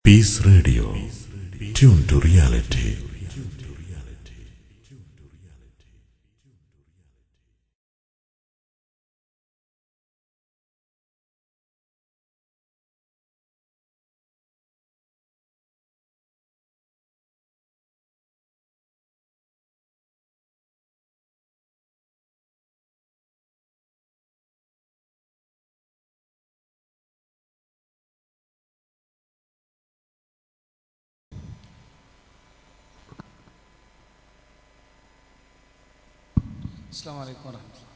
Peace Radio. Tune to reality. السلام عليكم ورحمة الله.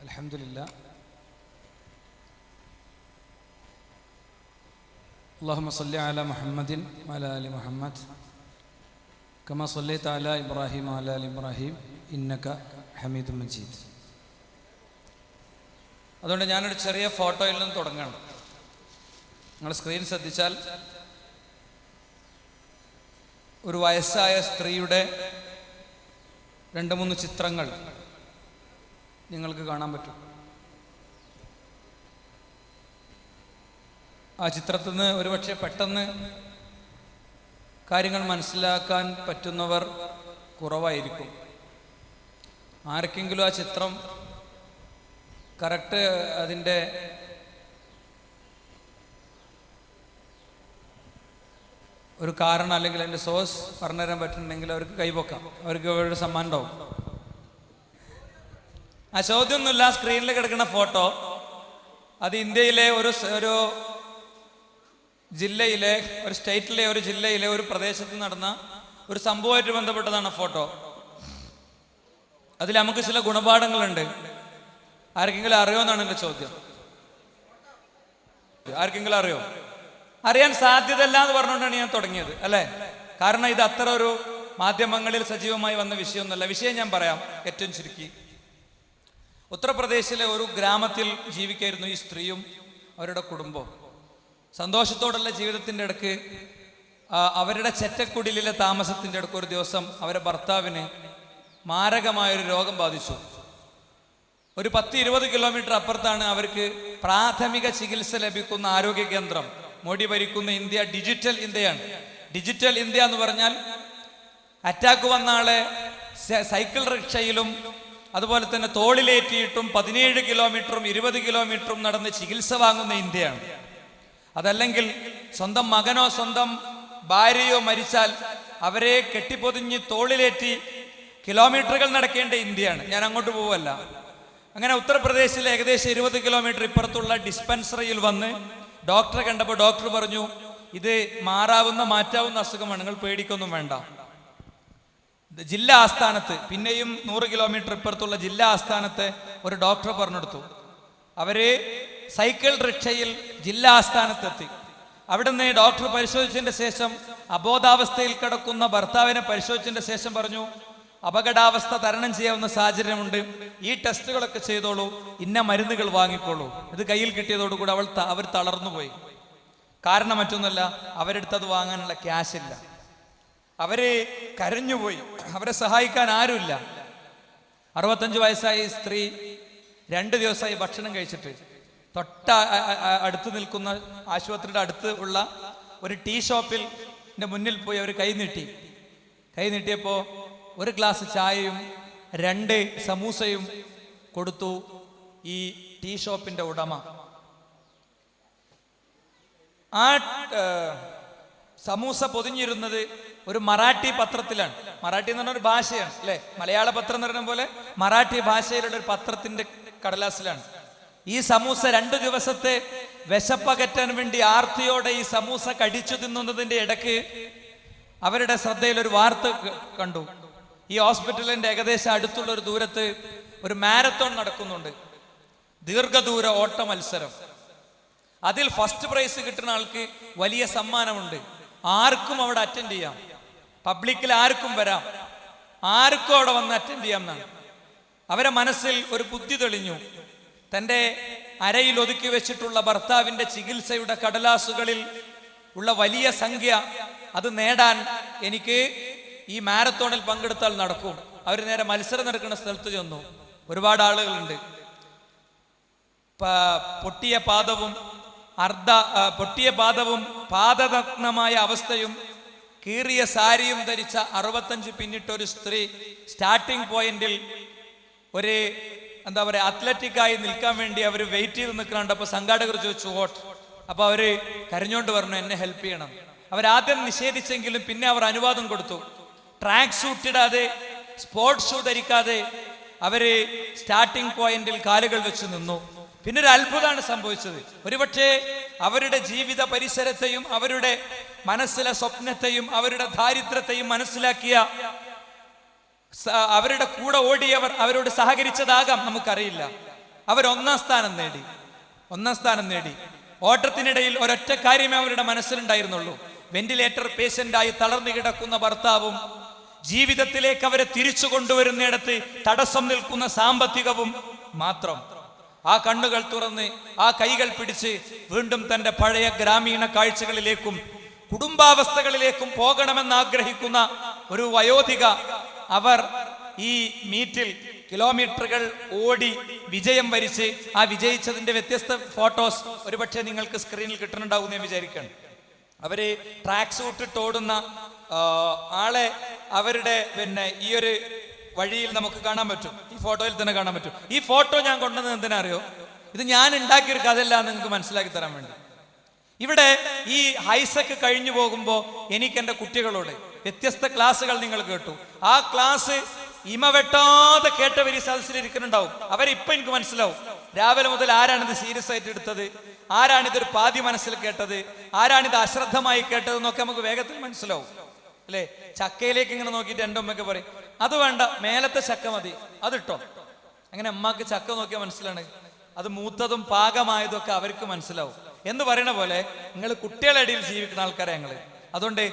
الحمد لله. اللهم صل على محمد وعلى آل محمد كما صليت على إبراهيم وعلى آل إبراهيم إنك حميد مجيد. അതുകൊണ്ട് ഞാനൊരു ചെറിയ ഫോട്ടോയിൽ നിന്ന് തുടങ്ങണം. നിങ്ങൾ സ്ക്രീൻ ശ്രദ്ധിച്ചാൽ ഒരു വയസ്സായ സ്ത്രീയുടെ 2-3 ചിത്രങ്ങൾ നിങ്ങൾക്ക് കാണാൻ പറ്റും. ആ ചിത്രത്തിൽ നിന്ന് ഒരുപക്ഷെ പെട്ടെന്ന് കാര്യങ്ങൾ മനസ്സിലാക്കാൻ പറ്റുന്നവർ കുറവായിരിക്കും. ആർക്കെങ്കിലും ആ ചിത്രം കറക്റ്റ് അതിൻ്റെ ഒരു കാരണം അല്ലെങ്കിൽ അതിൻ്റെ സോഴ്സ് പറഞ്ഞുതരാൻ പറ്റുന്നുണ്ടെങ്കിൽ അവർക്ക് കൈപൊക്കാം, അവർക്ക് അവരുടെ സമ്മാനം ഉണ്ടാവും. ആ ചോദ്യമൊന്നുമില്ല. സ്ക്രീനിൽ കിടക്കുന്ന ഫോട്ടോ അത് ഇന്ത്യയിലെ ഒരു ജില്ലയിലെ ഒരു സ്റ്റേറ്റിലെ ഒരു ജില്ലയിലെ ഒരു പ്രദേശത്ത് നടന്ന ഒരു സംഭവമായിട്ട് ബന്ധപ്പെട്ടതാണ് ഫോട്ടോ. അതിൽ നമുക്ക് ചില ഗുണപാഠങ്ങളുണ്ട്. ആർക്കെങ്കിലും അറിയോ എന്നാണ് എൻ്റെ ചോദ്യം. ആർക്കെങ്കിലും അറിയോ? അറിയാൻ സാധ്യതയല്ല എന്ന് പറഞ്ഞുകൊണ്ടാണ് ഞാൻ തുടങ്ങിയത്, അല്ലേ? കാരണം ഇത് അത്ര ഒരു മാധ്യമങ്ങളിൽ സജീവമായി വന്ന വിഷയമൊന്നുമല്ല. വിഷയം ഞാൻ പറയാം ഏറ്റവും ചുരുക്കി. ഉത്തർപ്രദേശിലെ ഒരു ഗ്രാമത്തിൽ ജീവിക്കായിരുന്നു ഈ സ്ത്രീയും അവരുടെ കുടുംബവും. സന്തോഷത്തോടുള്ള ജീവിതത്തിൻ്റെ ഇടയ്ക്ക് അവരുടെ ചെറ്റക്കുടിലിലെ താമസത്തിൻ്റെ ഇടയ്ക്ക് ഒരു ദിവസം അവരുടെ ഭർത്താവിന് മാരകമായൊരു രോഗം ബാധിച്ചു. ഒരു 10-20 കിലോമീറ്റർ അപ്പുറത്താണ് അവർക്ക് പ്രാഥമിക ചികിത്സ ലഭിക്കുന്ന ആരോഗ്യ കേന്ദ്രം. മോഡി ഭരിക്കുന്ന ഇന്ത്യ ഡിജിറ്റൽ ഇന്ത്യയാണ്. ഡിജിറ്റൽ ഇന്ത്യ എന്ന് പറഞ്ഞാൽ അറ്റാക്ക് വന്ന ആളെ സൈക്കിൾ റിക്ഷയിലും അതുപോലെ തന്നെ തോളിലേറ്റിയിട്ടും 17 കിലോമീറ്ററും 20 കിലോമീറ്ററും നടന്ന് ചികിത്സ വാങ്ങുന്ന ഇന്ത്യയാണ്. അതല്ലെങ്കിൽ സ്വന്തം മകനോ സ്വന്തം ഭാര്യയോ മരിച്ചാൽ അവരെ കെട്ടിപ്പൊതിഞ്ഞ് തോളിലേറ്റി കിലോമീറ്ററുകൾ നടക്കേണ്ട ഇന്ത്യയാണ്. ഞാൻ അങ്ങോട്ട് പോവല്ല. അങ്ങനെ ഉത്തർപ്രദേശിലെ ഏകദേശം 20 കിലോമീറ്റർ ഇപ്പുറത്തുള്ള ഡിസ്പെൻസറിയിൽ വന്ന് ഡോക്ടറെ കണ്ടപ്പോൾ ഡോക്ടർ പറഞ്ഞു, ഇത് മാറ്റാവുന്ന അസുഖമാണ്, നിങ്ങൾ പേടിക്കൊന്നും വേണ്ട. ജില്ലാ ആസ്ഥാനത്ത്, പിന്നെയും 100 കിലോമീറ്റർ ഇപ്പുറത്തുള്ള ജില്ലാ ആസ്ഥാനത്തെ ഒരു ഡോക്ടർ പറഞ്ഞെടുത്തു. അവര് സൈക്കിൾ റിക്ഷയിൽ ജില്ലാ ആസ്ഥാനത്തെത്തി. അവിടുന്ന് ഡോക്ടർ പരിശോധിച്ചതിന്റെ ശേഷം അബോധാവസ്ഥയിൽ കിടക്കുന്ന ഭർത്താവിനെ പരിശോധിച്ചതിന്റെ ശേഷം പറഞ്ഞു, അപകടാവസ്ഥ തരണം ചെയ്യാവുന്ന സാഹചര്യമുണ്ട്, ഈ ടെസ്റ്റുകളൊക്കെ ചെയ്തോളൂ, ഇന്ന മരുന്നുകൾ വാങ്ങിക്കോളൂ. ഇത് കയ്യിൽ കിട്ടിയതോടുകൂടി അവർ തളർന്നുപോയി. കാരണം മറ്റൊന്നുമല്ല, അവരെടുത്തത് വാങ്ങാനുള്ള ക്യാഷ് ഇല്ല. അവര് കരഞ്ഞുപോയി. അവരെ സഹായിക്കാൻ ആരുമില്ല. 65 വയസ്സായ സ്ത്രീ 2 ദിവസമായി ഭക്ഷണം കഴിച്ചിട്ട് അടുത്ത് നിൽക്കുന്ന ആശുപത്രിയുടെ അടുത്ത് ഉള്ള ഒരു ടീ ഷോപ്പിൽ മുന്നിൽ പോയി അവർ കൈ നീട്ടിയപ്പോ 1 ഗ്ലാസ് ചായയും 2 സമൂസയും കൊടുത്തു ഈ ടീ ഷോപ്പിന്റെ ഉടമ. ആ സമൂസ പൊതിഞ്ഞിരുന്നത് ഒരു മറാഠി പത്രത്തിലാണ്. മറാഠി എന്ന് പറഞ്ഞ ഒരു ഭാഷയാണ്, അല്ലെ? മലയാള പത്രം എന്ന് പറയുന്ന പോലെ മറാഠി ഭാഷയിലുള്ള ഒരു പത്രത്തിന്റെ കടലാസിലാണ്. ഈ സമൂസ 2 ദിവസത്തെ വിശപ്പകറ്റാൻ വേണ്ടി ആർത്തിയോടെ ഈ സമൂസ കടിച്ചു തിന്നുന്നതിന്റെ ഇടയ്ക്ക് അവരുടെ ശ്രദ്ധയിൽ ഒരു വാർത്ത കണ്ടു. ഈ ഹോസ്പിറ്റലിന്റെ ഏകദേശം അടുത്തുള്ള ഒരു ദൂരത്ത് ഒരു മാരത്തോൺ നടക്കുന്നുണ്ട്, ദീർഘദൂര ഓട്ട മത്സരം. അതിൽ ഫസ്റ്റ് പ്രൈസ് കിട്ടുന്ന ആൾക്ക് വലിയ സമ്മാനമുണ്ട്. ആർക്കും അവിടെ അറ്റൻഡ് ചെയ്യാം, പബ്ലിക്കിൽ ആർക്കും വരാം, ആർക്കും അവിടെ വന്ന് അറ്റൻഡ് ചെയ്യാം എന്നാണ്. അവരെ മനസ്സിൽ ഒരു ബുദ്ധി തെളിഞ്ഞു. തൻ്റെ അരയിൽ ഒതുക്കി വെച്ചിട്ടുള്ള ഭർത്താവിന്റെ ചികിത്സയുടെ കടലാസുകളിൽ ഉള്ള വലിയ സംഖ്യ അത് നേടാൻ എനിക്ക് ഈ മാരത്തോണിൽ പങ്കെടുത്താൽ നടക്കും. അവർ നേരെ മത്സരം നടക്കുന്ന സ്ഥലത്ത് ചെന്നു. ഒരുപാട് ആളുകളുണ്ട്. പൊട്ടിയ പാദവും പൊട്ടിയ പാദവും പാദനഗ്നമായ അവസ്ഥയും കീറിയ സാരിയും ധരിച്ച 65 പിന്നിട്ട ഒരു സ്ത്രീ സ്റ്റാർട്ടിംഗ് പോയിന്റിൽ ഒരു എന്താ പറയുക അത്ലറ്റിക്കായി നിൽക്കാൻ വേണ്ടി അവർ വെയിറ്റ് ചെയ്ത് നിൽക്കുന്നുണ്ട്. അപ്പൊ സംഘാടകർ ചോദിച്ചു വോട്ട്. അപ്പൊ അവര് കരഞ്ഞോണ്ട് പറഞ്ഞു എന്നെ ഹെൽപ്പ് ചെയ്യണം. അവരാദ്യം നിഷേധിച്ചെങ്കിലും പിന്നെ അവർ അനുവാദം കൊടുത്തു. ട്രാക്ക് സൂട്ട് ഇടാതെ സ്പോർട്സ് ഷൂ ധരിക്കാതെ അവര് സ്റ്റാർട്ടിംഗ് പോയിന്റിൽ കാലുകൾ വെച്ച് നിന്നു. പിന്നെ ഒരു അത്ഭുതമാണ് സംഭവിച്ചത്. ഒരുപക്ഷെ അവരുടെ ജീവിത പരിസരത്തെയും അവരുടെ മനസ്സിലെ സ്വപ്നത്തെയും അവരുടെ ദാരിദ്ര്യത്തെയും മനസ്സിലാക്കിയ അവരുടെ കൂടെ ഓടിയവർ അവരോട് സഹകരിച്ചതാകാം, നമുക്കറിയില്ല. അവർ ഒന്നാം സ്ഥാനം നേടി. ഓട്ടത്തിനിടയിൽ ഒരൊറ്റ കാര്യമേ അവരുടെ മനസ്സിലുണ്ടായിരുന്നുള്ളൂ. വെന്റിലേറ്റർ പേഷ്യന്റായി തളർന്നു കിടക്കുന്ന ഭർത്താവും ജീവിതത്തിലേക്ക് അവരെ തിരിച്ചു കൊണ്ടുവരുന്നിടത്ത് തടസ്സം നിൽക്കുന്ന സാമ്പത്തികവും മാത്രം. ആ കണ്ണുകൾ തുറന്ന് ആ കൈകൾ പിടിച്ച് വീണ്ടും തന്റെ പഴയ ഗ്രാമീണ കാഴ്ചകളിലേക്കും കുടുംബാവസ്ഥകളിലേക്കും പോകണമെന്ന് ആഗ്രഹിക്കുന്ന ഒരു വയോധിക. അവർ ഈ മീറ്റിൽ കിലോമീറ്ററുകൾ ഓടി വിജയം വരിച്ച് ആ വിജയിച്ചതിന്റെ വ്യത്യസ്ത ഫോട്ടോസ് ഒരുപക്ഷെ നിങ്ങൾക്ക് സ്ക്രീനിൽ കിട്ടുന്നുണ്ടാവും എന്ന് വിചാരിക്കണം. അവര് ട്രാക്ക് സൂട്ട് ഇട്ട് ഓടുന്ന ആളെ അവരുടെ ഈ ഒരു വഴിയിൽ നമുക്ക് കാണാൻ പറ്റും. ഈ ഫോട്ടോയിൽ തന്നെ കാണാൻ പറ്റും. ഈ ഫോട്ടോ ഞാൻ കൊണ്ടുവന്നത് എന്തിനാ അറിയോ? ഇത് ഞാൻ ഉണ്ടാക്കിയൊരു കഥയല്ല എന്ന് നിങ്ങൾക്ക് മനസ്സിലാക്കി തരാൻ വേണ്ടി. ഇവിടെ ഈ ഹൈസെക്ക് കഴിഞ്ഞു പോകുമ്പോൾ എനിക്ക് എൻ്റെ കുട്ടികളോട് വ്യത്യസ്ത ക്ലാസ്സുകൾ നിങ്ങൾ കേട്ടു. ആ ക്ലാസ് ഇമവെട്ടാതെ കേട്ടവർ ഈ സദസ്സിൽ ഇരിക്കുന്നുണ്ടാവും. അവരിപ്പൊ എനിക്ക് മനസ്സിലാവും രാവിലെ മുതൽ ആരാണിത് സീരിയസ് ആയിട്ട് എടുത്തത്, ആരാണിതൊരു പാതി മനസ്സിൽ കേട്ടത്, ആരാണിത് അശ്രദ്ധമായി കേട്ടത് എന്നൊക്കെ നമുക്ക് വേഗത്തിൽ മനസ്സിലാവും അല്ലേ? ചക്കയിലേക്ക് ഇങ്ങനെ നോക്കിയിട്ട് എൻ്റെ ഉമ്മയൊക്കെ പറയും അത് വേണ്ട, മേലത്തെ ചക്ക മതി, അതിട്ടോ. അങ്ങനെ അമ്മക്ക് ചക്ക നോക്കിയാൽ മനസ്സിലാണ് അത് മൂത്തതും പാകമായതും ഒക്കെ അവർക്ക് മനസ്സിലാവും എന്ന് പറയുന്ന പോലെ നിങ്ങൾ കുട്ടികളുടെ ഇടയിൽ ജീവിക്കുന്ന ആൾക്കാരെ ഞങ്ങള്. അതുകൊണ്ട്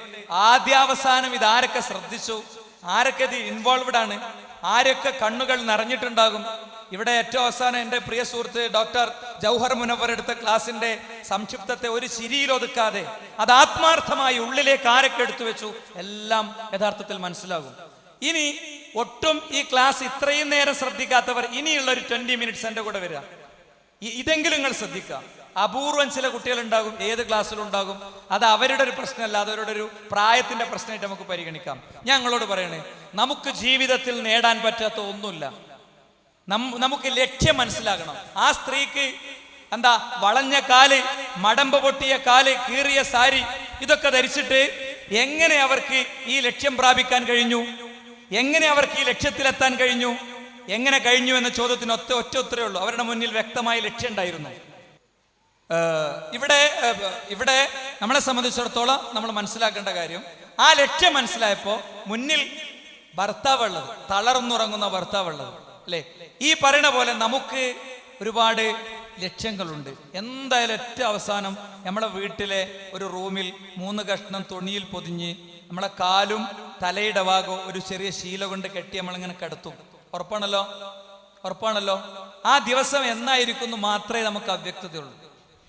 ആദ്യാവസാനം ഇതാരൊക്കെ ശ്രദ്ധിച്ചു, ആരൊക്കെ ഇത് ഇൻവോൾവ്ഡ് ആണ്, ആരൊക്കെ കണ്ണുകൾ നിറഞ്ഞിട്ടുണ്ടാകും. ഇവിടെ ഏറ്റവും അവസാനം എൻ്റെ പ്രിയ സുഹൃത്ത് ഡോക്ടർ ജൗഹർ മുനവർ എടുത്ത ക്ലാസിന്റെ സംക്ഷിപ്തത്തെ ഒരു ചിരിയിൽ ഒതുക്കാതെ അത് ആത്മാർത്ഥമായി ഉള്ളിലേക്ക് ആരൊക്കെ എടുത്തു വെച്ചു എല്ലാം യഥാർത്ഥത്തിൽ മനസ്സിലാകും. ഇനി ഒട്ടും ഈ ക്ലാസ് ഇത്രയും നേരം ശ്രദ്ധിക്കാത്തവർ ഇനിയുള്ള ഒരു 20 മിനിറ്റ്സ് എൻ്റെ കൂടെ വരിക. ഇതെങ്കിലും നിങ്ങൾ ശ്രദ്ധിക്കുക. അപൂർവം ചില കുട്ടികൾ ഉണ്ടാകും, ഏത് ക്ലാസ്സിലും ഉണ്ടാകും. അത് അവരുടെ ഒരു പ്രശ്നമല്ല, അത് അവരുടെ ഒരു പ്രായത്തിന്റെ പ്രശ്നമായിട്ട് നമുക്ക് പരിഗണിക്കാം. ഞങ്ങളോട് പറയണേ, നമുക്ക് ജീവിതത്തിൽ നേടാൻ പറ്റാത്ത ഒന്നുമില്ല. നമുക്ക് ലക്ഷ്യം മനസ്സിലാകണം. ആ സ്ത്രീക്ക് എന്താ വളഞ്ഞ കാല്, മടമ്പ് പൊട്ടിയ കാല്, കീറിയ സാരി ഇതൊക്കെ ധരിച്ചിട്ട് എങ്ങനെ അവർക്ക് ഈ ലക്ഷ്യം പ്രാപിക്കാൻ കഴിഞ്ഞു, എങ്ങനെ അവർക്ക് ഈ ലക്ഷ്യത്തിലെത്താൻ കഴിഞ്ഞു, എങ്ങനെ കഴിഞ്ഞു എന്ന ചോദ്യത്തിന് ഒറ്റ ഉത്തരവേ ഉള്ളൂ. അവരുടെ മുന്നിൽ വ്യക്തമായ ലക്ഷ്യം ഉണ്ടായിരുന്നു. ഇവിടെ നമ്മളെ സംബന്ധിച്ചിടത്തോളം നമ്മൾ മനസ്സിലാക്കേണ്ട കാര്യം, ആ ലക്ഷ്യം മനസ്സിലായപ്പോൾ മുന്നിൽ ഭർത്താവുള്ളത്, തളർന്നുറങ്ങുന്ന ഭർത്താവുള്ളത് അല്ലേ? ഈ പറയുന്ന പോലെ നമുക്ക് ഒരുപാട് ലക്ഷ്യങ്ങളുണ്ട്. എന്തായാലും ഏറ്റവും അവസാനം നമ്മളെ വീട്ടിലെ ഒരു റൂമിൽ 3 കഷ്ണം തുണിയിൽ പൊതിഞ്ഞ് നമ്മളെ കാലും തലയുടെ ഭാഗവും ഒരു ചെറിയ ശീല കൊണ്ട് കെട്ടി നമ്മളിങ്ങനെ കിടത്തും. ഉറപ്പാണല്ലോ. ആ ദിവസം എന്നായിരിക്കുന്നു മാത്രമേ നമുക്ക് അവ്യക്തതയുള്ളൂ.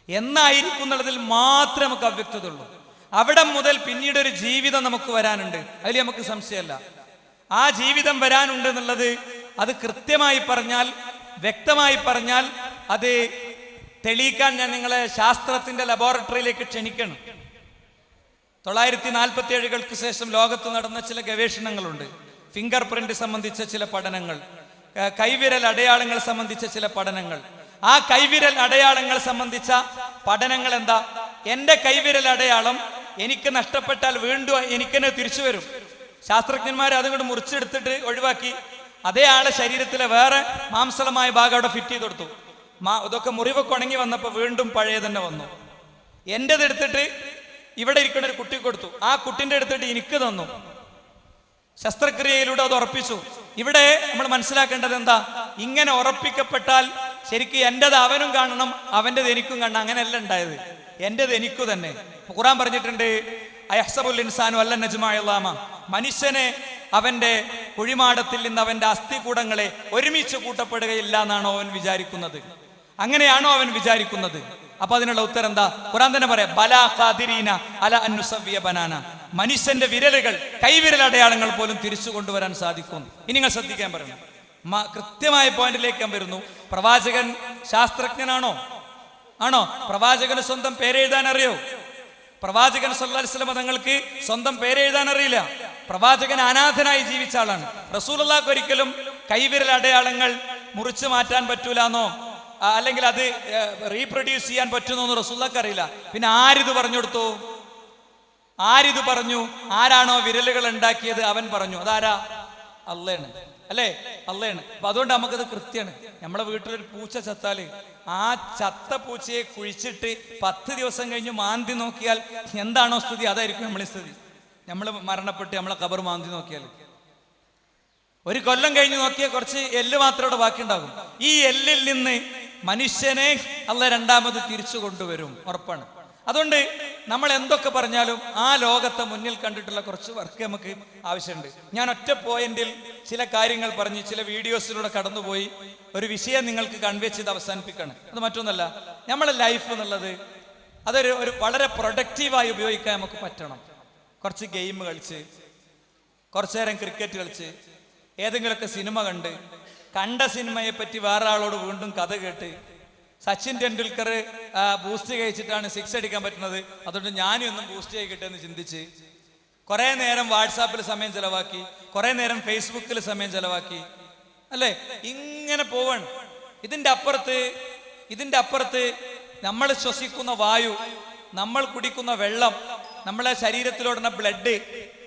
എന്നായിരിക്കും എന്നുള്ളതിൽ മാത്രമേ നമുക്ക് അവ്യക്തതയുള്ളൂ. അവിടെ മുതൽ പിന്നീട് ഒരു ജീവിതം നമുക്ക് വരാനുണ്ട്, അതിൽ നമുക്ക് സംശയമല്ല. ആ ജീവിതം വരാനുണ്ട് എന്നുള്ളത് അത് കൃത്യമായി പറഞ്ഞാൽ, വ്യക്തമായി പറഞ്ഞാൽ അത് തെളിയിക്കാൻ ഞാൻ നിങ്ങളെ ശാസ്ത്രത്തിന്റെ ലബോറട്ടറിയിലേക്ക് ക്ഷണിക്കണം. 947കൾക്ക് ശേഷം ലോകത്ത് നടന്ന ചില ഗവേഷണങ്ങളുണ്ട്. ഫിംഗർ പ്രിന്റ് സംബന്ധിച്ച ചില പഠനങ്ങൾ, കൈവിരൽ അടയാളങ്ങൾ സംബന്ധിച്ച ചില പഠനങ്ങൾ. ആ കൈവിരൽ അടയാളങ്ങൾ സംബന്ധിച്ച പഠനങ്ങൾ എന്താ? എൻ്റെ കൈവിരൽ അടയാളം എനിക്ക് നഷ്ടപ്പെട്ടാൽ വീണ്ടും എനിക്കെന്നെ തിരിച്ചു വരും. ശാസ്ത്രജ്ഞന്മാർ അതുകൊണ്ട് മുറിച്ചെടുത്തിട്ട് ഒഴിവാക്കി അതേ ആളെ ശരീരത്തിലെ വേറെ മാംസളമായ ഭാഗം അവിടെ ഫിറ്റ് ചെയ്ത് കൊടുത്തു. ഇതൊക്കെ മുറിവൊക്കെ ഉണങ്ങി വന്നപ്പോൾ വീണ്ടും പഴയ തന്നെ വന്നു. എൻ്റെത് എടുത്തിട്ട് ഇവിടെ ഇരിക്കുന്ന ഒരു കുട്ടിക്ക് കൊടുത്തു, ആ കുട്ടിൻ്റെ എടുത്തിട്ട് എനിക്ക് തന്നു. ശസ്ത്രക്രിയയിലൂടെ അത് ഉറപ്പിച്ചു. ഇവിടെ നമ്മൾ മനസ്സിലാക്കേണ്ടത് എന്താ? ഇങ്ങനെ ഉറപ്പിക്കപ്പെട്ടാൽ ശരിക്കും എൻ്റെത് അവനും കാണണം, അവൻ്റെത് എനിക്കും കാണണം. അങ്ങനെയല്ല ഉണ്ടായത്, എൻ്റെത് എനിക്കു തന്നെ. ഖുർആൻ പറഞ്ഞിട്ടുണ്ട്, അയഹ്സബുൽ ഇൻസാനു അല്ലൻ നജ്മഅ ഇളാമ, മനുഷ്യനെ അവന്റെ കുഴിമാടത്തിൽ നിന്ന് അവന്റെ അസ്ഥികൂടങ്ങളെ ഒരുമിച്ച് കൂട്ടപ്പെടുകയില്ല എന്നാണോ അവൻ വിചാരിക്കുന്നത്? അങ്ങനെയാണോ അവൻ വിചാരിക്കുന്നത്? അപ്പൊ അതിനുള്ള ഉത്തരം എന്താ? ഖുർആൻ തന്നെ പറയാം, ബലാ ഖാദിരീന അല അൻ നുസവ്വിയ ബനാന, മനുഷ്യന്റെ വിരലുകൾ, കൈവിരൽ അടയാളങ്ങൾ പോലും തിരിച്ചു കൊണ്ടുവരാൻ സാധിക്കും. ഇനി നിങ്ങൾ ശ്രദ്ധിക്കാൻ പറയണം. കൃത്യമായ പോയിന്റിലേക്ക് ഞാൻ വരുന്നു. പ്രവാചകൻ ശാസ്ത്രജ്ഞനാണോ? ആണോ? പ്രവാചകന് സ്വന്തം പേരെഴുതാൻ അറിയോ? പ്രവാചകൻ സല്ലല്ലാഹു അലൈഹി വസല്ലം തങ്ങൾക്ക് സ്വന്തം പേരെഴുതാൻ അറിയില്ല. പ്രവാചകൻ അനാഥനായി ജീവിച്ച ആളാണ്. റസൂലുള്ളാഹിക്ക് ഒരിക്കലും കൈവിരൽ അടയാളങ്ങൾ മുറിച്ചു മാറ്റാൻ പറ്റൂലെന്നോ അല്ലെങ്കിൽ അത് റീപ്രൊഡ്യൂസ് ചെയ്യാൻ പറ്റുന്നോ റസൂലുള്ളാഹിക്ക് അറിയില്ല. പിന്നെ ആരിത് പറഞ്ഞു കൊടുത്തു? ആരിത് പറഞ്ഞു? ആരാണോ വിരലുകൾ ഉണ്ടാക്കിയത് അവൻ പറഞ്ഞു. അതാരാ? അള്ളയാണ്, അല്ലേ? അള്ളയാണ്. അപ്പൊ അതുകൊണ്ട് നമുക്കത് കൃത്യമാണ്. നമ്മളെ വീട്ടിലൊരു പൂച്ച ചത്താല് ആ ചത്ത പൂച്ചയെ കുഴിച്ചിട്ട് 10 ദിവസം കഴിഞ്ഞ് മാന്തി നോക്കിയാൽ എന്താണോ സ്ഥിതി അതായിരിക്കും നമ്മളെ സ്ഥിതി. നമ്മൾ മരണപ്പെട്ട് നമ്മളെ ഖബർ മാന്തി നോക്കിയാൽ 1 കൊല്ലം കഴിഞ്ഞ് നോക്കിയാൽ കുറച്ച് എല്ല് മാത്രം ഇവിടെ ബാക്കി ഉണ്ടാകും. ഈ എല്ലിൽ നിന്ന് മനുഷ്യനെ അള്ളാഹ് രണ്ടാമത് തിരിച്ചു കൊണ്ടുവരും, ഉറപ്പാണ്. അതുകൊണ്ട് നമ്മൾ എന്തൊക്കെ പറഞ്ഞാലും ആ ലോകത്തെ മുന്നിൽ കണ്ടിട്ടുള്ള കുറച്ച് വർക്ക് നമുക്ക് ആവശ്യമുണ്ട്. ഞാൻ ഒറ്റ പോയിന്റിൽ ചില കാര്യങ്ങൾ പറഞ്ഞ് ചില വീഡിയോസിലൂടെ കടന്നുപോയി ഒരു വിഷയം നിങ്ങൾക്ക് കൺവേ ചെയ്ത് അവസാനിപ്പിക്കുകയാണ്. അത് മറ്റൊന്നല്ല, നമ്മളെ ലൈഫ് എന്നുള്ളത് അതൊരു വളരെ പ്രൊഡക്റ്റീവായി ഉപയോഗിക്കാൻ നമുക്ക് പറ്റണം. കുറച്ച് ഗെയിം കളിച്ച്, കുറച്ചു നേരം ക്രിക്കറ്റ് കളിച്ച്, ഏതെങ്കിലുമൊക്കെ സിനിമ കണ്ട സിനിമയെ പറ്റി വേറെ ആളോട് വീണ്ടും കഥ കേട്ട്, സച്ചിൻ ടെണ്ടുൽക്കർ ബൂസ്റ്റ് കഴിച്ചിട്ടാണ് 6 അടിക്കാൻ പറ്റുന്നത്, അതുകൊണ്ട് ഞാനും ഒന്നും ബൂസ്റ്റ് ചെയ്യിക്കട്ടെ എന്ന് ചിന്തിച്ച് കുറെ നേരം വാട്സാപ്പിൽ സമയം ചെലവാക്കി, കുറെ നേരം ഫേസ്ബുക്കിൽ സമയം ചെലവാക്കി, അല്ലേ? ഇങ്ങനെ പോവാണ്. ഇതിന്റെ അപ്പുറത്ത് നമ്മൾ ശ്വസിക്കുന്ന വായു, നമ്മൾ കുടിക്കുന്ന വെള്ളം, നമ്മളെ ശരീരത്തിലോടുന്ന ബ്ലഡ്,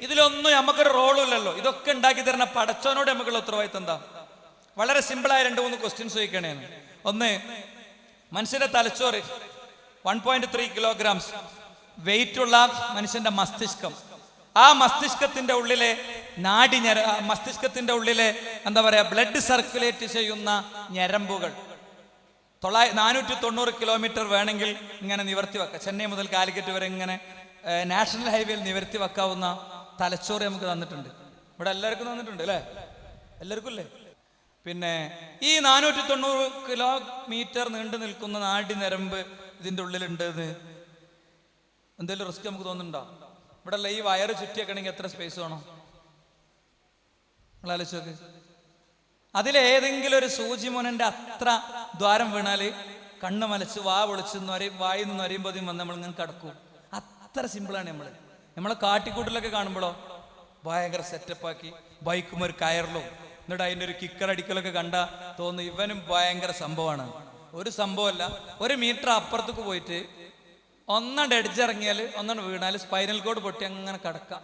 ഇതിലൊന്നും നമുക്കൊരു റോളും ഇല്ലല്ലോ. ഇതൊക്കെ ഉണ്ടാക്കി തരുന്ന പടച്ചവനോട് നമുക്കുള്ള ഉത്തരവാദിത്തം എന്താ? വളരെ സിമ്പിളായ 2-3 ക്വസ്റ്റ്യൻസ് ചോദിക്കണേ. ഒന്ന്, മനുഷ്യന്റെ തലച്ചോറ് 1.3 കിലോഗ്രാംസ് വെയിറ്റ് ഉള്ള മനുഷ്യന്റെ മസ്തിഷ്കം, ആ മസ്തിഷ്കത്തിന്റെ ഉള്ളിലെ മസ്തിഷ്കത്തിന്റെ ഉള്ളിലെ എന്താ പറയാ ബ്ലഡ് സർക്കുലേറ്റ് ചെയ്യുന്ന ഞരമ്പുകൾ 490 കിലോമീറ്റർ വേണമെങ്കിൽ ഇങ്ങനെ നിവർത്തി വെക്കാം. ചെന്നൈ മുതൽ കാലിക്കറ്റ് വരെ ഇങ്ങനെ നാഷണൽ ഹൈവേയിൽ നിവർത്തി വെക്കാവുന്ന തലച്ചോറ് നമുക്ക് തന്നിട്ടുണ്ട്. ഇവിടെ എല്ലാവർക്കും തന്നിട്ടുണ്ട്, അല്ലേ? എല്ലാവർക്കും ഇല്ലേ? പിന്നെ ഈ 490 കിലോമീറ്റർ നീണ്ടു നിൽക്കുന്ന നാഡി നരമ്പ് ഇതിന്റെ ഉള്ളിലുണ്ട്. എന്തെങ്കിലും റിസ്ക് നമുക്ക് തോന്നുന്നുണ്ടോ? ഇവിടെ അല്ല, ഈ വയറ് ചുറ്റിയൊക്കെയാണെങ്കിൽ എത്ര സ്പേസ് വേണം നിങ്ങൾ ആലോചിച്ച് നോക്ക്. അതിലേതെങ്കിലും ഒരു സൂചിമോനന്റെ അത്ര ദ്വാരം വീണാല് കണ്ണ് മലച്ച് പൊളിച്ച് വായിൽ നിന്ന് വരയുമ്പോൾ വന്ന് നമ്മൾ ഇങ്ങനെ കിടക്കും. അത്ര സിമ്പിളാണ്. നമ്മളെ കാട്ടിക്കൂട്ടിലൊക്കെ കാണുമ്പോഴോ ഭയങ്കര സെറ്റപ്പാക്കി ബൈക്കും ഒരു കയറിലും എന്നിട്ട് അതിൻ്റെ ഒരു കിക്കർ അടിക്കലൊക്കെ കണ്ടാൽ തോന്നുന്നു ഇവനും ഭയങ്കര സംഭവമാണ്. ഒരു സംഭവമല്ല. 1 മീറ്റർ അപ്പുറത്തേക്ക് പോയിട്ട് ഒന്നണ്ട് എടിച്ചിറങ്ങിയാൽ ഒന്നണ്ട് വീണാൽ സ്പൈനൽ കോഡ് പൊട്ടി അങ്ങനെ കിടക്കാം.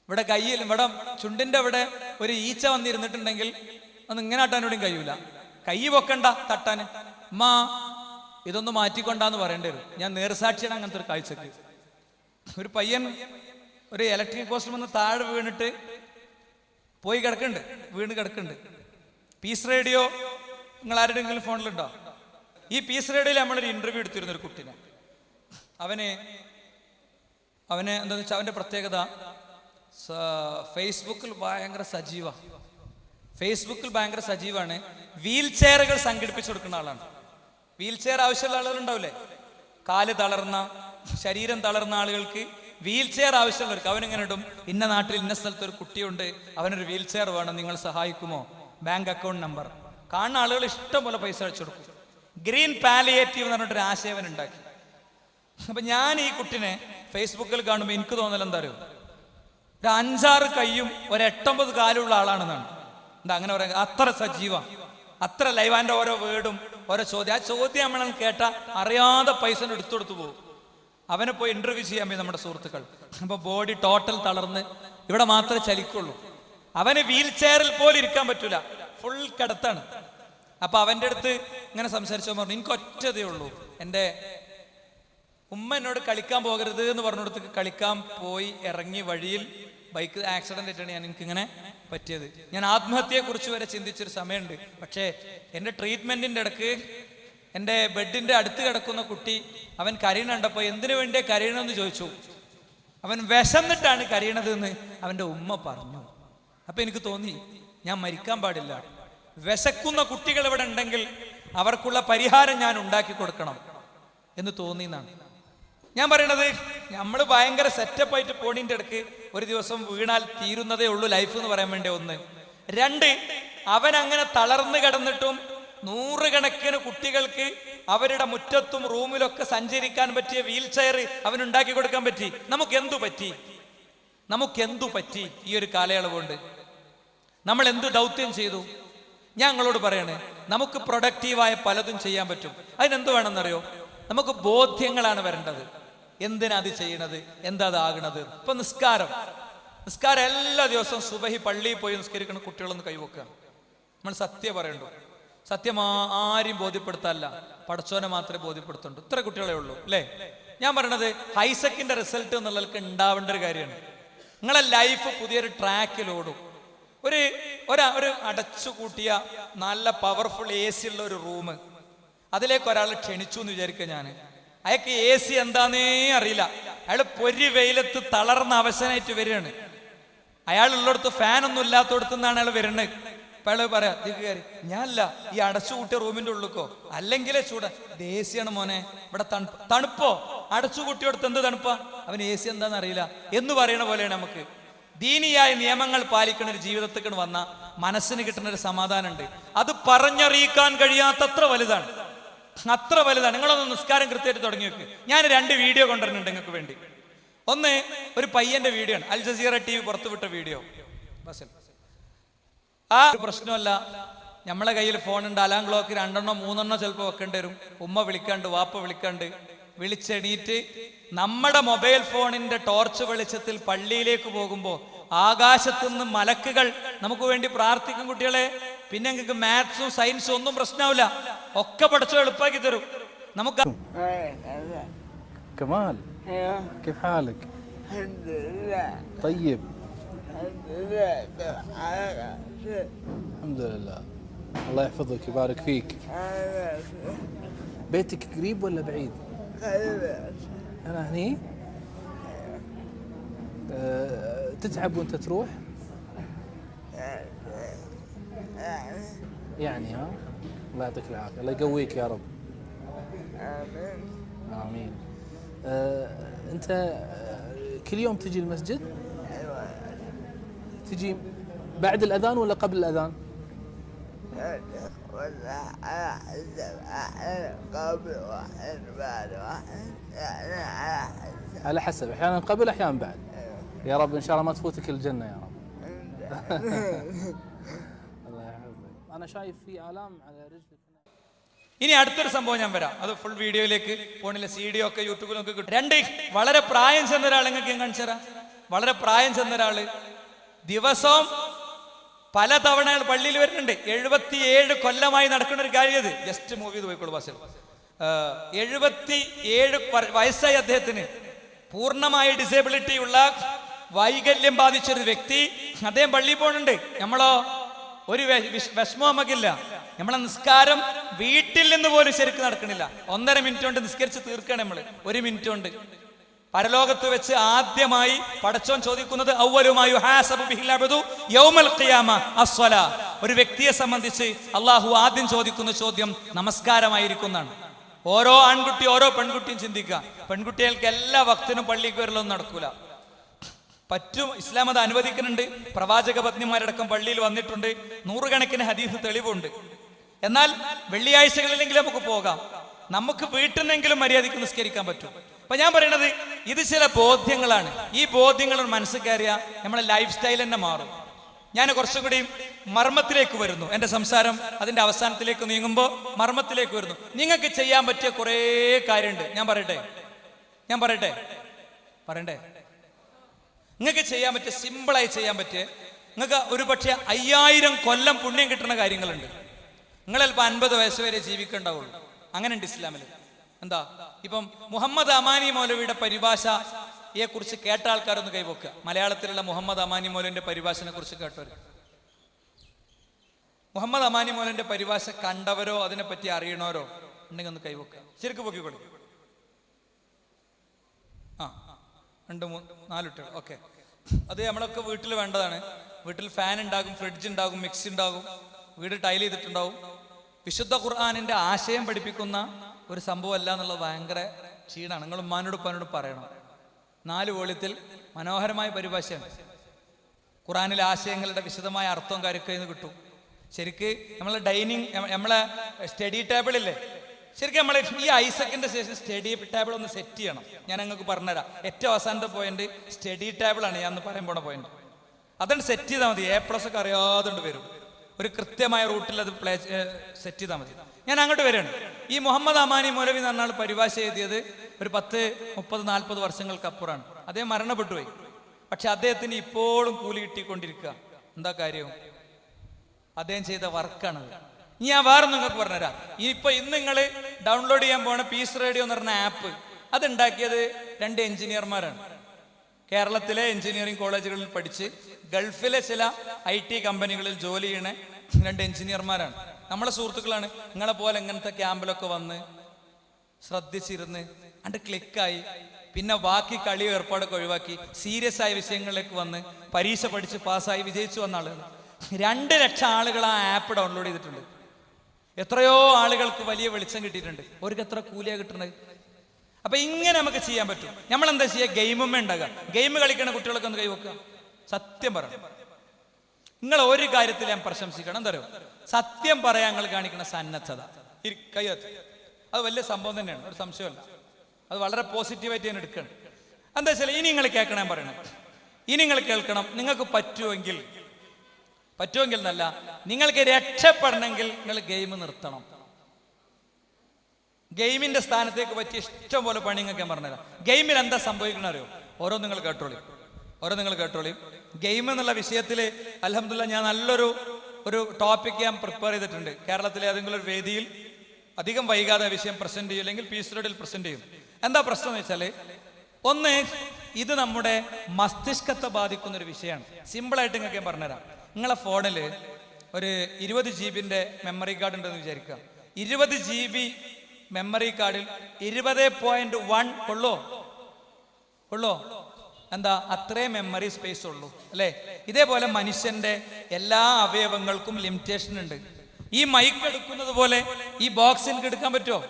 ഇവിടെ കയ്യിൽ ഇവിടെ ചുണ്ടിന്റെ അവിടെ ഒരു ഈച്ച വന്നിരുന്നിട്ടുണ്ടെങ്കിൽ അത് ഇങ്ങനെ ആട്ടാനോടും കഴിയൂല. കൈ പൊക്കണ്ട തട്ടാന്. അമ്മ ഇതൊന്ന് മാറ്റിക്കൊണ്ടാന്ന് പറയേണ്ടി വരും. ഞാൻ നേർസാക്ഷിയാണ് അങ്ങനത്തെ ഒരു കാഴ്ചക്ക്. ഒരു പയ്യൻ ഒരു ഇലക്ട്രിക് പോസ്റ്റിൽ വന്ന് താഴെ വീണിട്ട് പോയി വീണ് കിടക്കുന്നുണ്ട്. പീസ് റേഡിയോ നിങ്ങൾ ആരുടെങ്കിലും ഫോണിലുണ്ടോ? ഈ പീസ് റേഡിയോയിൽ നമ്മളൊരു ഇന്റർവ്യൂ എടുത്തിരുന്ന ഒരു കുട്ടീനെ. അവന് എന്താണെന്ന് വെച്ചാൽ അവന്റെ പ്രത്യേകത ഫേസ്ബുക്കിൽ ഭയങ്കര സജീവാണ്. വീൽ ചെയറുകൾ സംഘടിപ്പിച്ചു കൊടുക്കുന്ന ആളാണ്. വീൽ ചെയർ ആവശ്യമുള്ള ആളുകളുണ്ടാവില്ലേ? കാല് തളർന്ന, ശരീരം തളർന്ന ആളുകൾക്ക് വീൽ ചെയർ ആവശ്യമുള്ളവർക്ക് അവനിങ്ങനെ ഇടും, ഇന്ന നാട്ടിൽ ഇന്ന സ്ഥലത്ത് ഒരു കുട്ടിയുണ്ട്, അവനൊരു വീൽ ചെയർ വേണം, നിങ്ങൾ സഹായിക്കുമോ? Bank account number. കാണുന്ന ആളുകൾ ഇഷ്ടം പോലെ പൈസ അയച്ചു കൊടുക്കും. ഗ്രീൻ പാലിയേറ്റീവ് എന്ന് പറഞ്ഞിട്ടൊരു ആശയം ഉണ്ടാക്കി. അപ്പൊ ഞാൻ ഈ കുട്ടിനെ ഫേസ്ബുക്കിൽ കാണുമ്പോൾ എനിക്ക് തോന്നൽ എന്താ അറിയോ, ഒരു 5-6 കൈയും ഒരു 8-9 കാലുള്ള ആളാണെന്നാണ്. എന്താ അങ്ങനെ പറയാ? അത്ര സജീവ, അത്ര ലൈവ്. അതിന്റെ ഓരോ വേർഡും ഓരോ ചോദ്യം, ആ ചോദ്യം നമ്മൾ കേട്ടാ അറിയാതെ പൈസ എടുത്തു പോകും. അവനെ പോയി ഇന്റർവ്യൂ ചെയ്യാൻ പോയി നമ്മുടെ സുഹൃത്തുക്കൾ. അപ്പൊ ബോഡി ടോട്ടൽ തളർന്ന് ഇവിടെ മാത്രമേ ചലിക്കുള്ളൂ. അവന് വീൽ ചെയറിൽ പോലും ഇരിക്കാൻ പറ്റൂല, ഫുൾ കിടത്താണ്. അപ്പൊ അവന്റെ അടുത്ത് ഇങ്ങനെ സംസാരിച്ചോ പറഞ്ഞു, എനിക്ക് ഒറ്റതേ ഉള്ളൂ, എൻ്റെ ഉമ്മ എന്നോട് കളിക്കാൻ പോകരുത് എന്ന് പറഞ്ഞിടത്ത് കളിക്കാൻ പോയി ഇറങ്ങി വഴിയിൽ ബൈക്ക് ആക്സിഡന്റ് ആയിട്ടാണ് എനിക്കിങ്ങനെ പറ്റിയത്. ഞാൻ ആത്മഹത്യയെ കുറിച്ച് വരെ ചിന്തിച്ചൊരു സമയമുണ്ട്. പക്ഷേ എൻ്റെ ട്രീറ്റ്മെന്റിന്റെ ഇടക്ക് എൻ്റെ ബെഡിന്റെ അടുത്ത് കിടക്കുന്ന കുട്ടി അവൻ കരയണുണ്ടപ്പോ എന്തിനു വേണ്ടിയാ കരയണമെന്ന് ചോദിച്ചു. അവൻ വിശന്നിട്ടാണ് കരയണത് എന്ന് അവൻ്റെ ഉമ്മ പറഞ്ഞു. അപ്പൊ എനിക്ക് തോന്നി ഞാൻ മരിക്കാൻ പാടില്ല. വിശക്കുന്ന കുട്ടികൾ ഇവിടെ ഉണ്ടെങ്കിൽ അവർക്കുള്ള പരിഹാരം ഞാൻ ഉണ്ടാക്കി കൊടുക്കണം എന്ന് തോന്നിയെന്നാണ് ഞാൻ പറയണത്. നമ്മൾ ഭയങ്കര സെറ്റപ്പായിട്ട് പോണിന്റെ ഇടക്ക് ഒരു ദിവസം വീണാൽ തീരുന്നതേ ഉള്ളൂ ലൈഫ് എന്ന് പറയാൻ വേണ്ടി. 1. 2, അവൻ അങ്ങനെ തളർന്നു കിടന്നിട്ടും നൂറുകണക്കിന് കുട്ടികൾക്ക് അവരുടെ മുറ്റത്തും റൂമിലൊക്കെ സഞ്ചരിക്കാൻ പറ്റിയ വീൽ ചെയർ അവനുണ്ടാക്കി കൊടുക്കാൻ പറ്റി. നമുക്കെന്തു പറ്റി ഈ ഒരു കാലയളവ് കൊണ്ട്? നമ്മൾ എന്ത് ദൗത്യം ചെയ്തു? ഞാൻ നിങ്ങളോട് പറയണേ, നമുക്ക് പ്രൊഡക്റ്റീവായ പലതും ചെയ്യാൻ പറ്റും. അതിനെന്ത് വേണമെന്നറിയോ? നമുക്ക് ബോധ്യങ്ങളാണ് വരേണ്ടത്. എന്തിനാ അത് ചെയ്യണത്, എന്താ അതാകണത്? ഇപ്പൊ നിസ്കാരം എല്ലാ ദിവസവും സുബഹി പള്ളിയിൽ പോയി നിസ്കരിക്കുന്ന കുട്ടികളൊന്ന് കൈവക്കുക. നമ്മൾ സത്യം പറയണ്ടു. സത്യം ആരും ബോധ്യപ്പെടുത്താല്ല, പടച്ചോനെ മാത്രമേ ബോധ്യപ്പെടുത്തുള്ളൂ. ഇത്ര കുട്ടികളെ ഉള്ളൂ അല്ലേ? ഞാൻ പറയണത് ഹൈസെക്കിന്റെ റിസൾട്ട് എന്നുള്ളവർക്ക് ഉണ്ടാവേണ്ട ഒരു കാര്യമാണ്. നിങ്ങളെ ലൈഫ് പുതിയൊരു ട്രാക്കിലോടും. ഒരു അടച്ചുകൂട്ടിയ നല്ല പവർഫുൾ AC ഉള്ള ഒരു റൂം, അതിലേക്ക് ഒരാൾ ക്ഷണിച്ചു എന്ന് വിചാരിക്കുക. ഞാൻ അയാൾക്ക് AC എന്താന്നേ അറിയില്ല. അയാൾ പൊരി വെയിലത്ത് തളർന്ന അവശനായിട്ട് വരികയാണ്. അയാൾ ഉള്ളിടത്ത് ഫാനൊന്നും ഇല്ലാത്തടത്തു നിന്നാണ് അയാൾ വരുന്നത്. അപ്പൊ അയാൾ പറയാ, കയറി ഞാനല്ല ഈ അടച്ചുകൂട്ടിയ റൂമിന്റെ ഉള്ളിക്കോ, അല്ലെങ്കിലേ ചൂട. ഇത് AC ആണ് മോനെ, ഇവിടെ തണുപ്പോ? അടച്ചുകൂട്ടിയോടത്ത് എന്ത് തണുപ്പാ? അവൻ AC എന്താന്ന് അറിയില്ല എന്ന് പറയണ പോലെയാണ് നമുക്ക്. ദീനിയായ നിയമങ്ങൾ പാലിക്കുന്ന ഒരു ജീവിതത്തേക്ക് വന്ന മനസ്സിന് കിട്ടുന്ന ഒരു സമാധാനം ഉണ്ട്. അത് പറഞ്ഞറിയിക്കാൻ കഴിയാത്തത്ര വലുതാണ്, അത്ര വലുതാണ്. നിങ്ങളൊന്ന് നിസ്കാരം കൃത്യമായിട്ട് തുടങ്ങി വെക്ക്. ഞാൻ 2 വീഡിയോ കൊണ്ടുവരുന്നുണ്ട് നിങ്ങൾക്ക് വേണ്ടി. ഒന്ന്, ഒരു പയ്യന്റെ വീഡിയോ ആണ്, അൽ ജസീറ TV പുറത്തുവിട്ട വീഡിയോ. ആ ഒരു പ്രശ്നമല്ല, നമ്മളെ കയ്യിൽ ഫോണുണ്ട്, അലാം ക്ലോക്ക് 2 3 ചിലപ്പോൾ വെക്കേണ്ടി വരും. ഉമ്മ വിളിക്കാണ്ട്, വാപ്പ വിളിക്കാണ്ട്. വിളിച്ചെണീറ്റ് നമ്മുടെ മൊബൈൽ ഫോണിന്റെ ടോർച്ച് വെളിച്ചത്തിൽ പള്ളിയിലേക്ക് പോകുമ്പോൾ ആകാശത്തുനിന്ന് മലക്കുകൾ നമുക്ക് വേണ്ടി പ്രാർത്ഥിക്കും. കുട്ടികളെ, പിന്നെ നിങ്ങൾക്ക് മാത്സും സയൻസും ഒന്നും പ്രശ്നമാവില്ല, ഒക്കെ പഠിച്ചോ എളുപ്പമാക്കി തരും. നമുക്ക് كمال كيف حالك؟ الحمد لله. طيب الحمد لله. كيف حالك؟ الحمد لله، الله يحفظك ويبارك فيك. بيتك قريب ولا بعيد؟ أنا هني. تتعب وأنت تروح؟ يعني ها؟ الله يعطيك العافية، الله يقويك يا رب. آمين. آمين. أنت كل يوم تجي المسجد؟ تجي بعد الأذان ولا قبل الأذان؟ ولا على حسب أحيانا قبل واحد بعد واحد، يعني على حسب. على حسب، أحيانا قبل أحيانا بعد. يا رب إن شاء الله ما تفوتك الجنة يا رب. الله يحفظك. أنا شايف في آلام على رجلك. ഇനി അടുത്തൊരു സംഭവം ഞാൻ വരാം. അത് ഫുൾ വീഡിയോയിലേക്ക് ഫോണിലെ CD ഒക്കെ യൂട്യൂബിലൊക്കെ കിട്ടും. 2 വളരെ പ്രായം ചെന്ന ഒരാൾ നിങ്ങൾക്ക് ഞാൻ കാണിച്ചു തരാം. വളരെ പ്രായം ചെന്ന ഒരാള് ദിവസവും പല തവണ പള്ളിയിൽ വരുന്നുണ്ട്. 77 കൊല്ലമായി നടക്കുന്ന ഒരു കാര്യം ഇത്. ജസ്റ്റ് മൂവ് ചെയ്ത് പോയിക്കോളൂ ബസ്സിൽ. 77 വയസ്സായി അദ്ദേഹത്തിന്. പൂർണ്ണമായ ഡിസേബിലിറ്റി ഉള്ള വൈകല്യം ബാധിച്ചൊരു വ്യക്തി. അദ്ദേഹം പള്ളിയിൽ പോകുന്നുണ്ട്. നമ്മളോ ഒരു വിഷമം നമുക്കില്ല. നമ്മളെ നിസ്കാരം വീട്ടിൽ നിന്ന് പോലും ശരിക്കും നടക്കണില്ല. 1.5 മിനിറ്റ് കൊണ്ട് നിസ്കരിച്ച് തീർക്കണം നമ്മൾ. 1 മിനിറ്റ് കൊണ്ട്. പരലോകത്ത് വെച്ച് ആദ്യമായി പടച്ചോൻ ചോദിക്കുന്നത് ഒരു വ്യക്തിയെ സംബന്ധിച്ച് അള്ളാഹു ആദ്യം ചോദിക്കുന്ന ചോദ്യം നമസ്കാരമായിരിക്കുന്നതാണ്. ഓരോ ആൺകുട്ടി ഓരോ പെൺകുട്ടിയും ചിന്തിക്കുക. പെൺകുട്ടികൾക്ക് എല്ലാ വക്തിനും പള്ളിക്ക് വരലൊന്നും നടക്കൂല. പറ്റും, ഇസ്ലാം അത് അനുവദിക്കുന്നുണ്ട്. പ്രവാചക പത്നിമാരടക്കം പള്ളിയിൽ വന്നിട്ടുണ്ട്. 100 കണക്കിന് ഹദീസ് തെളിവുണ്ട്. എന്നാൽ വെള്ളിയാഴ്ചകളിലെങ്കിലും നമുക്ക് പോകാം. നമുക്ക് വീട്ടിൽ നിന്നെങ്കിലും മര്യാദയ്ക്ക് നിസ്കരിക്കാൻ പറ്റും. അപ്പൊ ഞാൻ പറയണത് ഇത് ചില ബോധ്യങ്ങളാണ്. ഈ ബോധ്യങ്ങൾ മനസ്സിൽ കയറിയാൽ നമ്മളെ ലൈഫ് സ്റ്റൈൽ തന്നെ മാറും. ഞാൻ കുറച്ചും കൂടി മർമ്മത്തിലേക്ക് വരുന്നു. എൻ്റെ സംസാരം അതിൻ്റെ അവസാനത്തിലേക്ക് നീങ്ങുമ്പോൾ മർമ്മത്തിലേക്ക് വരുന്നു. നിങ്ങൾക്ക് ചെയ്യാൻ പറ്റിയ കുറേ കാര്യമുണ്ട്. ഞാൻ പറയട്ടെ നിങ്ങൾക്ക് ചെയ്യാൻ പറ്റിയ, സിമ്പിളായി ചെയ്യാൻ പറ്റിയ, നിങ്ങൾക്ക് ഒരു പക്ഷേ 5000 കൊല്ലം പുണ്യം കിട്ടുന്ന കാര്യങ്ങളുണ്ട്. നിങ്ങൾ ചിലപ്പോൾ 50 വയസ്സ് വരെ ജീവിക്കേണ്ടാവുള്ളൂ. അങ്ങനെ ഉണ്ട് ഇസ്ലാമിൽ. എന്താ? ഇപ്പം മുഹമ്മദ് അമാനി മൗലവിയുടെ പരിഭാഷയെ കുറിച്ച് കേട്ട ആൾക്കാരൊന്ന് കൈവക്കുക. മലയാളത്തിലുള്ള മുഹമ്മദ് അമാനി മൗലവിന്റെ പരിഭാഷനെ കുറിച്ച് കേട്ടവർ. മുഹമ്മദ് അമാനി മൗലവിന്റെ പരിഭാഷ കണ്ടവരോ അതിനെപ്പറ്റി അറിയണവരോ ഉണ്ടെങ്കിൽ ഒന്ന് കൈവക്കുക. ശരിക്കും പൊക്കിക്കൊള്ളു. 2 3 4 കുട്ടികൾ. ഓക്കെ, അത് നമ്മളൊക്കെ വീട്ടിൽ വേണ്ടതാണ്. വീട്ടിൽ ഫാൻ ഉണ്ടാകും, ഫ്രിഡ്ജ് ഉണ്ടാകും, മിക്സി ഉണ്ടാകും, വീട് ടൈൽ ചെയ്തിട്ടുണ്ടാവും. വിശുദ്ധ ഖുർആനിന്റെ ആശയം പഠിപ്പിക്കുന്ന ഒരു സംഭവമല്ല എന്നുള്ളത് ഭയങ്കര ക്ഷീണമാണ്. നിങ്ങൾ ഉമ്മാനോട് ഉപ്പാനോട് പറയണം. 4 വോള്യത്തിൽ മനോഹരമായ പരിഭാഷയാണ്. ഖുർആനിലെ ആശയങ്ങളുടെ വിശദമായ അർത്ഥവും കാര്യമൊക്കെ ഇന്ന് കിട്ടും. ശരിക്ക് നമ്മളെ നമ്മളെ സ്റ്റഡി ടേബിളില്ലേ, ശരിക്കും നമ്മൾ ഈ ഐസക്കിന്റെ ശേഷം സ്റ്റഡി ടേബിൾ ഒന്ന് സെറ്റ് ചെയ്യണം. ഞാൻ നിങ്ങൾക്ക് പറഞ്ഞുതരാം. ഏറ്റവും അവസാനത്തെ പോയിന്റ് സ്റ്റഡി ടേബിളാണ് ഞാൻ പറയാൻ പോണ പോയിന്റ്. അതുകൊണ്ട് സെറ്റ് ചെയ്താൽ മതി. A+ ഒക്കെ അറിയാതുകൊണ്ട് വരും. ഒരു കൃത്യമായ റൂട്ടിൽ അത് സെറ്റ് ചെയ്താൽ മതി. ഞാൻ അങ്ങോട്ട് വരികയാണ്. ഈ മുഹമ്മദ് അമാനി മൗലവി എന്ന് പറഞ്ഞാൽ പരിഭാഷ എഴുതിയത് ഒരു 10, 30, 40 വർഷങ്ങൾക്ക് അപ്പുറമാണ്. അദ്ദേഹം മരണപ്പെട്ടു പോയി. പക്ഷെ അദ്ദേഹത്തിന് ഇപ്പോഴും കൂലി കിട്ടിക്കൊണ്ടിരിക്കുക. എന്താ കാര്യം? അദ്ദേഹം ചെയ്ത വർക്കാണത്. ഞാൻ വേറെ നിങ്ങൾക്ക് പറഞ്ഞുതരാം. ഇന്ന് നിങ്ങൾ ഡൗൺലോഡ് ചെയ്യാൻ പോണ പീസ് റേഡിയോ എന്ന് പറഞ്ഞ ആപ്പ്, അതുണ്ടാക്കിയത് 2 എഞ്ചിനീയർമാരാണ്. കേരളത്തിലെ എഞ്ചിനീയറിംഗ് കോളേജുകളിൽ പഠിച്ച് ഗൾഫിലെ ചില IT കമ്പനികളിൽ ജോലി ചെയ്യണ 2 എഞ്ചിനീയർമാരാണ്. നമ്മളെ സുഹൃത്തുക്കളാണ്. നിങ്ങളെ പോലെ ഇങ്ങനത്തെ ക്യാമ്പിലൊക്കെ വന്ന് ശ്രദ്ധിച്ചിരുന്ന് അണ്ട് ക്ലിക്കായി, പിന്നെ ബാക്കി കളി ഏർപ്പാടൊക്കെ ഒഴിവാക്കി സീരിയസ് ആയ വിഷയങ്ങളിലേക്ക് വന്ന് പരീക്ഷ പഠിച്ച് പാസ്സായി വിജയിച്ചു വന്ന ആളുകൾ. 2 ലക്ഷം ആളുകൾ ആ ആപ്പ് ഡൗൺലോഡ് ചെയ്തിട്ടുണ്ട്. എത്രയോ ആളുകൾക്ക് വലിയ വെളിച്ചം കിട്ടിയിട്ടുണ്ട്. അവർക്ക് എത്ര കൂലിയാ കിട്ടുന്നത്? അപ്പൊ ഇങ്ങനെ നമുക്ക് ചെയ്യാൻ പറ്റും. നമ്മൾ എന്താ ചെയ്യുക? ഗെയിമുമ്മ ഉണ്ടാകുക. ഗെയിം കളിക്കുന്ന കുട്ടികളൊക്കെ ഒന്ന് കൈവക്കുക. സത്യം പറയാം, നിങ്ങൾ ഒരു കാര്യത്തിൽ ഞാൻ പ്രശംസിക്കണം. എന്താ പറയുക? സത്യം പറയാൻ നിങ്ങൾ കാണിക്കുന്ന സന്നദ്ധത, കയ്യത്ത്, അത് വലിയ സംഭവം തന്നെയാണ്, ഒരു സംശയമല്ല. അത് വളരെ പോസിറ്റീവായിട്ട് ഞാൻ എടുക്കണം. എന്താ വെച്ചാൽ ഇനി നിങ്ങൾ കേൾക്കണം പറയണം. ഇനി നിങ്ങൾ കേൾക്കണം. നിങ്ങൾക്ക് പറ്റുമെങ്കിൽ എന്നല്ല, നിങ്ങൾക്ക് രക്ഷപ്പെടണമെങ്കിൽ നിങ്ങൾ ഗെയിം നിർത്തണം. ഗെയിമിന്റെ സ്ഥാനത്തേക്ക് പറ്റിയ ഇഷ്ടം പോലെ പണി നിങ്ങൾക്ക് ഞാൻ പറഞ്ഞുതരാം. ഗെയിമിൽ എന്താ സംഭവിക്കണം അറിയോ? ഓരോ നിങ്ങൾ കേട്ടോളി. ഗെയിം എന്നുള്ള വിഷയത്തിൽ അൽഹംദുലില്ലാഹ് ഞാൻ നല്ലൊരു ടോപ്പിക് ഞാൻ പ്രിപ്പയർ ചെയ്തിട്ടുണ്ട്. കേരളത്തിലെ ഏതെങ്കിലും ഒരു വേദിയിൽ അധികം വൈകാതെ വിഷയം പ്രസന്റ് ചെയ്യും, അല്ലെങ്കിൽ പീസ് റേഡിയോയിൽ പ്രസന്റ് ചെയ്യും. എന്താ പ്രശ്നം എന്ന് വെച്ചാൽ, ഒന്ന്, ഇത് നമ്മുടെ മസ്തിഷ്കത്തെ ബാധിക്കുന്ന ഒരു വിഷയമാണ്. സിമ്പിളായിട്ട് നിങ്ങൾക്ക് ഞാൻ പറഞ്ഞുതരാം. നിങ്ങളെ ഫോണിൽ ഒരു 20 GB മെമ്മറി കാർഡ് ഉണ്ടെന്ന് വിചാരിക്കുക. 20 GB മെമ്മറി കാർഡിൽ 20.1 കൊള്ളോ? എന്താ? അത്രേ മെമ്മറി സ്പേസ് ഉള്ളൂ അല്ലേ? ഇതേപോലെ മനുഷ്യന്റെ എല്ലാ അവയവങ്ങൾക്കും ലിമിറ്റേഷൻ ഉണ്ട്. ഈ മൈക്ക് എടുക്കുന്നത് പോലെ ഈ ബോക്സ് എനിക്ക് എടുക്കാൻ പറ്റുമോ?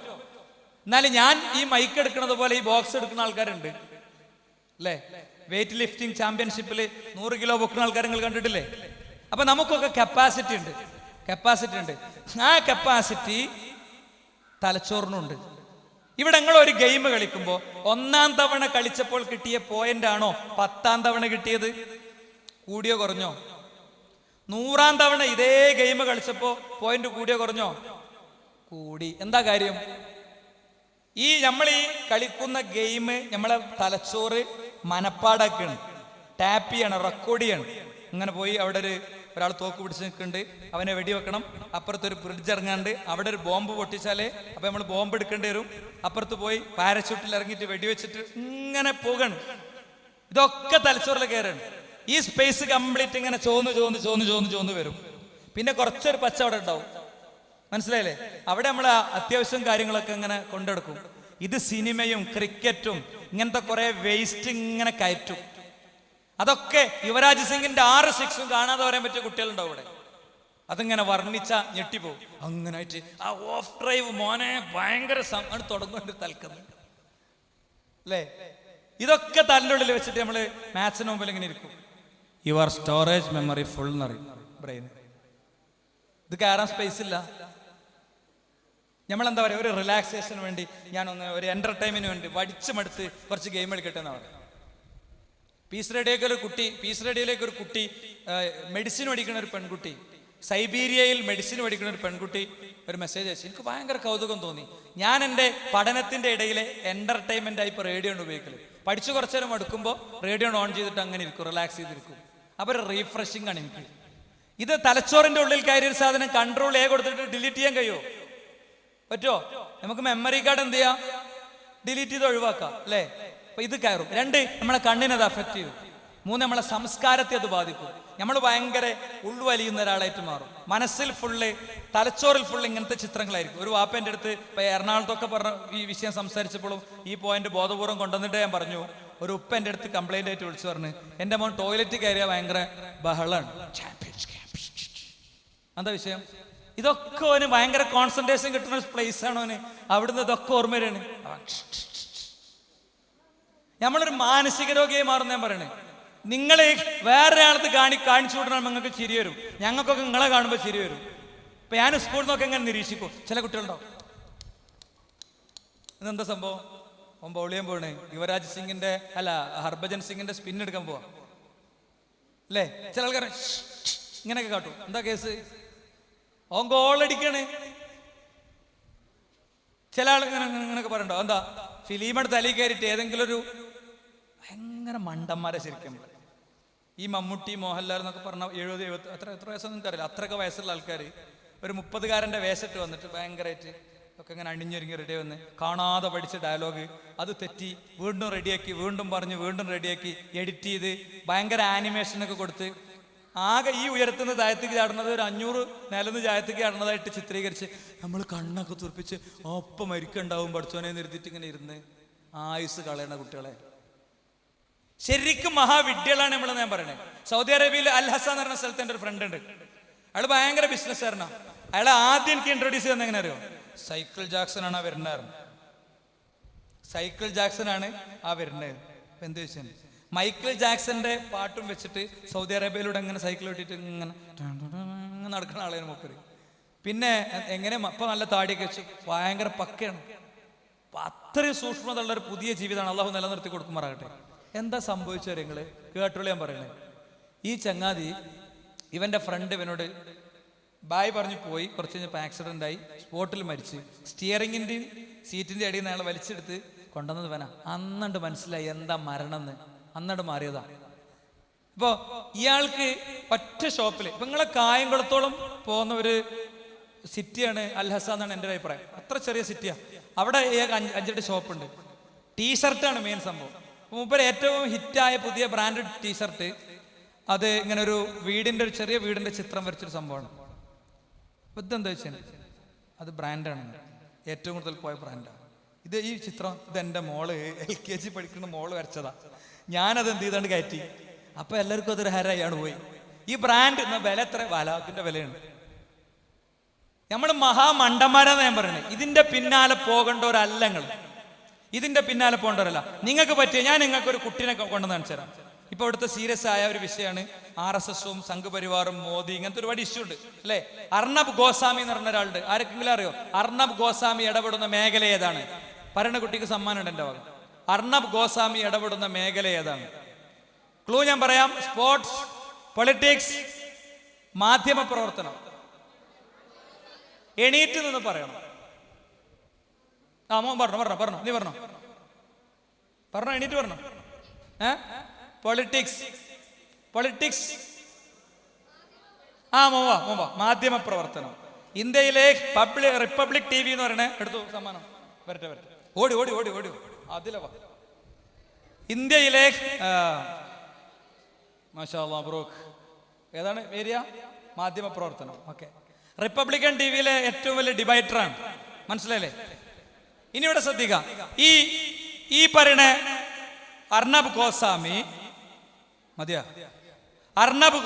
എന്നാലും ഞാൻ ഈ മൈക്ക് എടുക്കുന്നത് പോലെ ഈ ബോക്സ് എടുക്കുന്ന ആൾക്കാരുണ്ട് അല്ലേ? വെയിറ്റ് ലിഫ്റ്റിംഗ് ചാമ്പ്യൻഷിപ്പിൽ 100 കിലോ പൊക്കുന്ന ആൾക്കാർ നിങ്ങൾ കണ്ടിട്ടില്ലേ? അപ്പൊ നമുക്കൊക്കെ കപ്പാസിറ്റി ഉണ്ട്. ആ കപ്പാസിറ്റി തലച്ചോറിനുണ്ട്. ഇവിടെ നിങ്ങൾ ഒരു ഗെയിം കളിക്കുമ്പോൾ 1ാം തവണ കളിച്ചപ്പോൾ കിട്ടിയ പോയിന്റ് ആണോ 10ാം തവണ കിട്ടിയത്? കൂടിയോ കുറഞ്ഞോ? 100ാം തവണ ഇതേ ഗെയിം കളിച്ചപ്പോ പോയിന്റ് കൂടിയോ കുറഞ്ഞോ? കൂടി. എന്താ കാര്യം? നമ്മൾ ഈ കളിക്കുന്ന ഗെയിം നമ്മളെ തലച്ചോറ് മനപ്പാടാക്കാണ്, ടാപ്പ് ചെയ്യണം, റെക്കോർഡ് ചെയ്യണം. ഇങ്ങനെ പോയി അവിടെ ഒരാൾ തോക്ക് പിടിച്ച് നിൽക്കുന്നുണ്ട്, അവനെ വെടിവെക്കണം. അപ്പുറത്തൊരു ബ്രിഡ്ജ് ഇറങ്ങാണ്ട് അവിടെ ഒരു ബോംബ് പൊട്ടിച്ചാലേ അപ്പൊ നമ്മൾ ബോംബ് എടുക്കേണ്ടി വരും. അപ്പുറത്ത് പോയി പാരച്യൂട്ടിൽ ഇറങ്ങിയിട്ട് വെടിവെച്ചിട്ട് ഇങ്ങനെ പോകണം. ഇതൊക്കെ തലച്ചോറിൽ കയറാണ്. ഈ സ്പേസ് കംപ്ലീറ്റ് ഇങ്ങനെ ചോന്ന് വരും. പിന്നെ കുറച്ചൊരു പച്ച അവിടെ ഉണ്ടാവും. മനസ്സിലായില്ലേ? അവിടെ നമ്മൾ അത്യാവശ്യം കാര്യങ്ങളൊക്കെ ഇങ്ങനെ കൊണ്ടെടുക്കും. ഇത് സിനിമയും ക്രിക്കറ്റും ഇങ്ങനത്തെ കുറെ വേസ്റ്റ് ഇങ്ങനെ കയറ്റും. അതൊക്കെ യുവരാജ് സിംഗിന്റെ 6 6 കാണാതെ പറയാൻ പറ്റിയ കുട്ടികളുണ്ടാവും ഇവിടെ. അതിങ്ങനെ വർണ്ണിച്ച ഞെട്ടിപ്പോവും. അങ്ങനായിട്ട് ആ ഓഫ് ഡ്രൈവ് മോനെ ഭയങ്കര തുടങ്ങുന്നുണ്ട് തൽക്കുന്നത് അല്ലേ? ഇതൊക്കെ തലിൻ്റെ ഉള്ളിൽ വെച്ചിട്ട് നമ്മള് മാത്സിന് മുമ്പിൽ ഇങ്ങനെ ഇരിക്കും. യുവർ സ്റ്റോറേജ് മെമ്മറി ഫുൾ എന്നറിയും ബ്രെയിൻ. ഇത് കയറാൻ സ്പേസ് ഇല്ല. നമ്മളെന്താ പറയുക, ഒരു റിലാക്സേഷന് വേണ്ടി ഒരു എന്റർടൈൻമെന്റിന് വേണ്ടി മടുത്ത് കുറച്ച് ഗെയിം കളിക്കട്ടെ എന്നാ പറയുക. പീസ് റേഡിയോയിലേക്ക് ഒരു കുട്ടി മെഡിസിൻ പഠിക്കുന്ന ഒരു പെൺകുട്ടി, സൈബീരിയയിൽ മെഡിസിൻ പഠിക്കുന്ന ഒരു പെൺകുട്ടി ഒരു മെസ്സേജ് അയച്ചു. എനിക്ക് ഭയങ്കര കൗതുകം തോന്നി. ഞാൻ എൻ്റെ പഠനത്തിന്റെ ഇടയിലെ എന്റർടൈൻമെന്റ് ആയി ഇപ്പോൾ റേഡിയോ ആണ് ഉപയോഗിക്കല്. പഠിച്ചു കുറച്ചു നേരം എടുക്കുമ്പോൾ റേഡിയോ ഓൺ ചെയ്തിട്ട് അങ്ങനെ ഇരിക്കും, റിലാക്സ് ചെയ്തിരിക്കും. അപ്പോൾ ഒരു റീഫ്രഷിംഗ് ആണ് എനിക്ക്. ഇത് തലച്ചോറിന്റെ ഉള്ളിൽ കയറിയ ഒരു സാധനം Ctrl A കൊടുത്തിട്ട് ഡിലീറ്റ് ചെയ്യാൻ കഴിയുമോ? പറ്റുമോ? നമുക്ക് മെമ്മറി കാർഡ് എന്ത് ചെയ്യാം? ഡിലീറ്റ് ചെയ്ത് ഒഴിവാക്കാം അല്ലേ? അപ്പൊ ഇത് കയറും. 2, നമ്മളെ കണ്ണിനെ അത് അഫക്റ്റ് ചെയ്യും. 3, നമ്മളെ സംസ്കാരത്തെ അത് ബാധിക്കും. നമ്മൾ ഭയങ്കര ഉൾവലിയുന്ന ഒരാളായിട്ട് മാറും. മനസ്സിൽ ഫുള്ള്, തലച്ചോറിൽ ഫുള്ള് ഇങ്ങനത്തെ ചിത്രങ്ങളായിരിക്കും. ഒരു വാപ്പൻ്റെ അടുത്ത് ഇപ്പൊ എറണാകുളത്തൊക്കെ പറഞ്ഞ ഈ വിഷയം സംസാരിച്ചപ്പോഴും ഈ പോയിന്റ് ബോധപൂർവ്വം കൊണ്ടുവന്നിട്ട് ഞാൻ പറഞ്ഞു, ഒരു ഉപ്പ എൻ്റെ അടുത്ത് കംപ്ലൈന്റ് ആയിട്ട് വിളിച്ചു പറഞ്ഞു, എൻ്റെ മോൻ ടോയ്ലറ്റ് കയറിയാൽ ഭയങ്കര ബഹളാണ്. എന്താ വിഷയം? ഇതൊക്കെ ഓന് ഭയങ്കര കോൺസെൻട്രേഷൻ കിട്ടുന്ന പ്ലേസ് ആണ് ഓന്. അവിടുന്ന് ഇതൊക്കെ ഓർമ്മ വരികയാണ്. നമ്മളൊരു മാനസിക രോഗിയായി മാറുന്ന ഞാൻ പറയണേ. നിങ്ങൾ വേറൊരാളത്ത് കാണിച്ചു വിടണം, നിങ്ങൾക്ക് ചിരി വരും. ഞങ്ങൾക്കൊക്കെ നിങ്ങളെ കാണുമ്പോൾ ചിരി വരും. ഇപ്പം ഞാൻ സ്കൂളിൽ നിന്നൊക്കെ എങ്ങനെ നിരീക്ഷിക്കും, ചില കുട്ടികളുണ്ടാവും ഇതെന്താ സംഭവം, ഓൻ ബൗൾ ചെയ്യാൻ പോവാണ്, യുവരാജ് സിംഗിന്റെ ഹർഭജൻ സിംഗിന്റെ സ്പിൻ എടുക്കാൻ പോവാ അല്ലേ. ചില ആൾക്കാർ ഇങ്ങനെയൊക്കെ കാട്ടും. എന്താ കേസ്? ഓൻ ഗോളടിക്കാണ്. ചില ആൾ ഇങ്ങനെയൊക്കെ പറയണ്ടോ, എന്താ ഫിലിമെടുത്ത് തലയിൽ കയറിയിട്ട് ഏതെങ്കിലും ഒരു ഭയങ്കര മണ്ടന്മാരെ ശരിക്കും. ഈ മമ്മൂട്ടി, മോഹൻലാൽ എന്നൊക്കെ പറഞ്ഞ 70 എത്ര വയസ്സൊന്നും എനിക്കറിയില്ല, അത്രയൊക്കെ വയസ്സുള്ള ആൾക്കാർ ഒരു 30-കാരൻ്റെ വേഷമിട്ട് വന്നിട്ട് ഭയങ്കരമായിട്ട് ഒക്കെ ഇങ്ങനെ അണിഞ്ഞൊരുങ്ങി റെഡി വന്ന് കാണാതെ പഠിച്ച ഡയലോഗ് അത് തെറ്റി വീണ്ടും റെഡിയാക്കി, വീണ്ടും പറഞ്ഞ് വീണ്ടും റെഡിയാക്കി എഡിറ്റ് ചെയ്ത് ഭയങ്കര ആനിമേഷനൊക്കെ കൊടുത്ത് ആകെ ഈ ഉയരത്തുനിന്ന് താഴത്തേക്ക് ചാടുന്നത് ഒരു 500 നിലന്ന് താഴത്തേക്ക് ചാടുന്നതായിട്ട് ചിത്രീകരിച്ച് നമ്മൾ കണ്ണൊക്കെ തുറപ്പിച്ച് ഒപ്പം മരിക്കുണ്ടാവും പഠിച്ചോനെ നിർത്തിയിട്ട് ഇങ്ങനെ ഇരുന്ന് ആയുസ് കളയണ കുട്ടികളെ. ശരിക്കും മഹാവിദ്യകളാണ് നമ്മൾ. ഞാൻ പറയണേ, സൗദി അറേബ്യയിൽ അൽ ഹസൻ എന്ന് പറഞ്ഞ സ്ഥലത്ത് എൻ്റെ ഒരു ഫ്രണ്ട് ഉണ്ട്. അയാൾ ഭയങ്കര ബിസിനസ്സുകാരനാണ്. അയാളെ ആദ്യം എനിക്ക് ഇൻട്രൊഡ്യൂസ് ചെയ്യുന്നത് എങ്ങനെ അറിയോ, സൈക്കിൾ ജാക്സൺ ആണ് ആ വരുന്നത്. സൈക്കിൾ ജാക്സൺ ആണ് ആ വരുന്നത്. ഇപ്പം എന്ത് വെച്ചാൽ മൈക്കിൾ ജാക്സന്റെ പാട്ടും വെച്ചിട്ട് സൗദി അറേബ്യയിലൂടെ ഇങ്ങനെ സൈക്കിൾ ഓട്ടിട്ട് ഇങ്ങനെ നടക്കുന്ന ആളാണ് മൂപ്പര്. പിന്നെ എങ്ങനെ ഇപ്പം നല്ല താടിയൊക്കെ വെച്ച് ഭയങ്കര പക്കയാണ്. അത്രയും സൂക്ഷ്മതയുള്ള ഒരു പുതിയ ജീവിതമാണ് അള്ളാഹു നിലനിർത്തി കൊടുക്കുമാറാകട്ടെ. എന്താ സംഭവിച്ചവരെ നിങ്ങൾ കേട്ടോളൂ. ഞാൻ പറയണേ, ഈ ചങ്ങാതി ഇവൻ്റെ ഫ്രണ്ട് ഇവനോട് ബായ് പറഞ്ഞു പോയി. കുറച്ച് കഴിഞ്ഞപ്പോൾ ആക്സിഡൻ്റ് ആയി, സ്പോട്ടിൽ മരിച്ച്. സ്റ്റിയറിങ്ങിൻ്റെയും സീറ്റിൻ്റെ അടിയിൽ നിന്ന് അയാൾ വലിച്ചെടുത്ത് കൊണ്ടുവന്നത് ഇവനാ. അന്നണ്ട് മനസ്സിലായി എന്താ മരണം എന്ന്. അന്നണ്ട് മാറിയതാ. ഇപ്പോൾ ഇയാൾക്ക് ഒറ്റ ഷോപ്പിൽ, ഇപ്പം നിങ്ങളെ കായംകുളത്തോളം പോകുന്ന ഒരു സിറ്റിയാണ് അൽ ഹസ എന്നാണ് എൻ്റെ ഒരു അഭിപ്രായം. അത്ര ചെറിയ സിറ്റിയാണ്. അവിടെ 5-8 ഷോപ്പുണ്ട്. ടീഷർട്ടാണ് മെയിൻ സംഭവം. മൂപ്പര് ഏറ്റവും ഹിറ്റായ പുതിയ ബ്രാൻഡഡ് ടീഷർട്ട്, അത് ഇങ്ങനെ ഒരു ഒരു ചെറിയ വീടിൻ്റെ ചിത്രം വരച്ചൊരു സംഭവമാണ്. ഇതെന്താ വെച്ചാൽ അത് ബ്രാൻഡാണ്, ഏറ്റവും കൂടുതൽ പോയ ബ്രാൻഡാണ്. ഈ ചിത്രം ഇതെൻ്റെ മോള് LKG പഠിക്കുന്ന മോള് വരച്ചതാ. ഞാനത് എന്ത് ചെയ്താണ്ട് കയറ്റി. അപ്പം എല്ലാവർക്കും അതൊരു ഹരായാണ് പോയി. ഈ ബ്രാൻഡ് എന്ന വില എത്ര? വലാക്കിൻ്റെ വിലയാണ്. നമ്മൾ മഹാമണ്ടന്മാരാന്ന് ഞാൻ പറയുന്നത്. ഇതിൻ്റെ പിന്നാലെ പോകേണ്ടവരല്ല നിങ്ങൾ. ഇതിൻ്റെ പിന്നാലെ പോകേണ്ടവരല്ല. നിങ്ങൾക്ക് പറ്റിയ ഞാൻ നിങ്ങൾക്കൊരു കുട്ടീനെ കൊണ്ടുവന്ന് കാണിച്ചു തരാം. ഇപ്പോൾ ഇവിടുത്തെ സീരിയസ് ആയ ഒരു വിഷയമാണ് RSSും സംഘപരിവാറും മോദി, ഇങ്ങനത്തെ ഒരുപാട് ഇഷ്യൂ ഉണ്ട് അല്ലേ. അർണബ് ഗോസ്വാമി എന്ന് പറഞ്ഞ ഒരാളുണ്ട്. ആരെങ്കിലും അറിയോ അർണബ് ഗോസ്വാമി ഇടപെടുന്ന മേഖല ഏതാണ്? പറയുന്ന കുട്ടിക്ക് സമ്മാനം ഉണ്ട് എൻ്റെ ഭാഗം. അർണബ് ഗോസ്വാമി ഇടപെടുന്ന മേഖല ഏതാണ്? ക്ലൂ ഞാൻ പറയാം. സ്പോർട്സ്, പൊളിറ്റിക്സ്, മാധ്യമ പ്രവർത്തനം. എണീറ്റ് നിന്ന് പറയണം. മോൻ പറഞ്ഞോ നീ പറഞ്ഞോ എണീറ്റ് പറഞ്ഞോ. പൊളിറ്റിക്സ് മോവ മാധ്യമ പ്രവർത്തനം. ഇന്ത്യയിലെ റിപ്പബ്ലിക് TV എന്ന് പറയണേ. എടുത്തു സമ്മാനം. വരട്ടെ ഓടി അതിലെ ഇന്ത്യയിലെ മാഷാ അല്ലാഹ് മബ്രൂക്ക്. ഏതാണ് ഏരിയ? മാധ്യമ പ്രവർത്തനം. ഓക്കെ. റിപ്പബ്ലിക്കൻ TVയിലെ ഏറ്റവും വലിയ ഡിബേറ്ററാണ്. മനസ്സിലായില്ലേ? ഇനി ഇവിടെ ശ്രദ്ധിക്കാം. ഈ പറയണ അർണബ്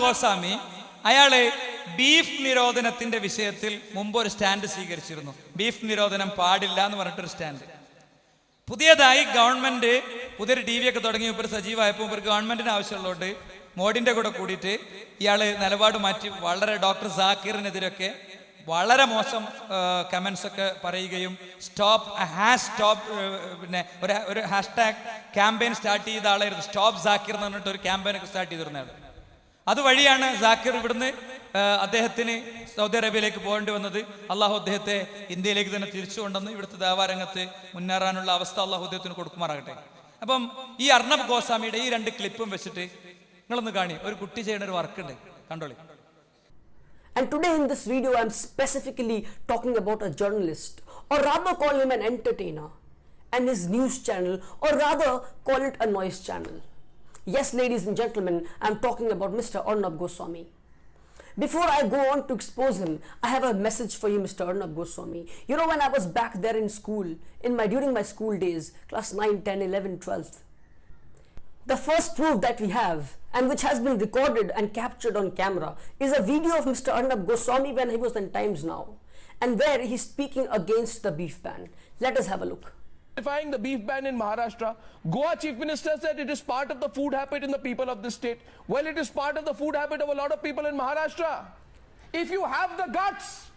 ഗോസ്വാമി അയാള് ബീഫ് നിരോധനത്തിന്റെ വിഷയത്തിൽ മുമ്പ് ഒരു സ്റ്റാൻഡ് സ്വീകരിച്ചിരുന്നു. ബീഫ് നിരോധനം പാടില്ല എന്ന് പറഞ്ഞിട്ടൊരു സ്റ്റാൻഡ്. പുതിയതായി ഗവൺമെന്റ് പുതിയൊരു TV ഒക്കെ തുടങ്ങി ഇവർ സജീവമായപ്പോൾ ഇവർ ഗവൺമെന്റിന് ആവശ്യമുള്ളതുകൊണ്ട് മോഡിന്റെ കൂടെ കൂടിയിട്ട് ഇയാള് നിലപാട് മാറ്റി വളരെ ഡോക്ടർ സാക്കിറിനെതിരൊക്കെ വളരെ മോശം കമന്റ്സ് ഒക്കെ പറയുകയും പിന്നെ ഒരു ഹാഷ്ടാഗ് ക്യാമ്പയിൻ സ്റ്റാർട്ട് ചെയ്ത ആളായിരുന്നു. സ്റ്റോപ്പ് സാക്കിർ എന്ന് പറഞ്ഞിട്ട് ഒരു ക്യാമ്പയിനൊക്കെ സ്റ്റാർട്ട് ചെയ്തിരുന്നത്. അതുവഴിയാണ് സാക്കിർ ഇവിടുന്ന് അദ്ദേഹത്തിന് സൗദി അറേബ്യയിലേക്ക് പോകേണ്ടി വന്നത്. അള്ളാഹു അദ്ദേഹത്തെ ഇന്ത്യയിലേക്ക് തന്നെ തിരിച്ചു കൊണ്ടുവന്ന് ഇവിടുത്തെ ദേവാരംഗത്ത് മുന്നേറാനുള്ള അവസ്ഥ അള്ളാഹു അദ്ദേഹത്തിന് കൊടുക്കുമാറാകട്ടെ. അപ്പം ഈ അർണബ് ഗോസ്വാമിയുടെ ഈ 2 ക്ലിപ്പും വെച്ചിട്ട് നിങ്ങളൊന്ന് കാണി. ഒരു കുട്ടി ചെയ്യുന്ന ഒരു വർക്ക് ഉണ്ട്, കണ്ടോളി. And today in this video I am specifically talking about a journalist, or rather call him an entertainer, and his news channel, or rather call it a noise channel. Yes, ladies and gentlemen, I am talking about Mr. Arnab Goswami. Before I go on to expose him, I have a message for you, Mr. Arnab Goswami. You know, when I was back there in school, during my school days, class 9, 10, 11, 12th, the first proof that we have, and which has been recorded and captured on camera, is a video of Mr. Arnab Goswami when he was in Times Now, and where he's speaking against the beef ban. Let us have a look. Justifying the beef ban in Maharashtra. Goa Chief Minister said it is part of the food habit in the people of the state. Well, it is part of the food habit of a lot of people in Maharashtra. If you have the guts,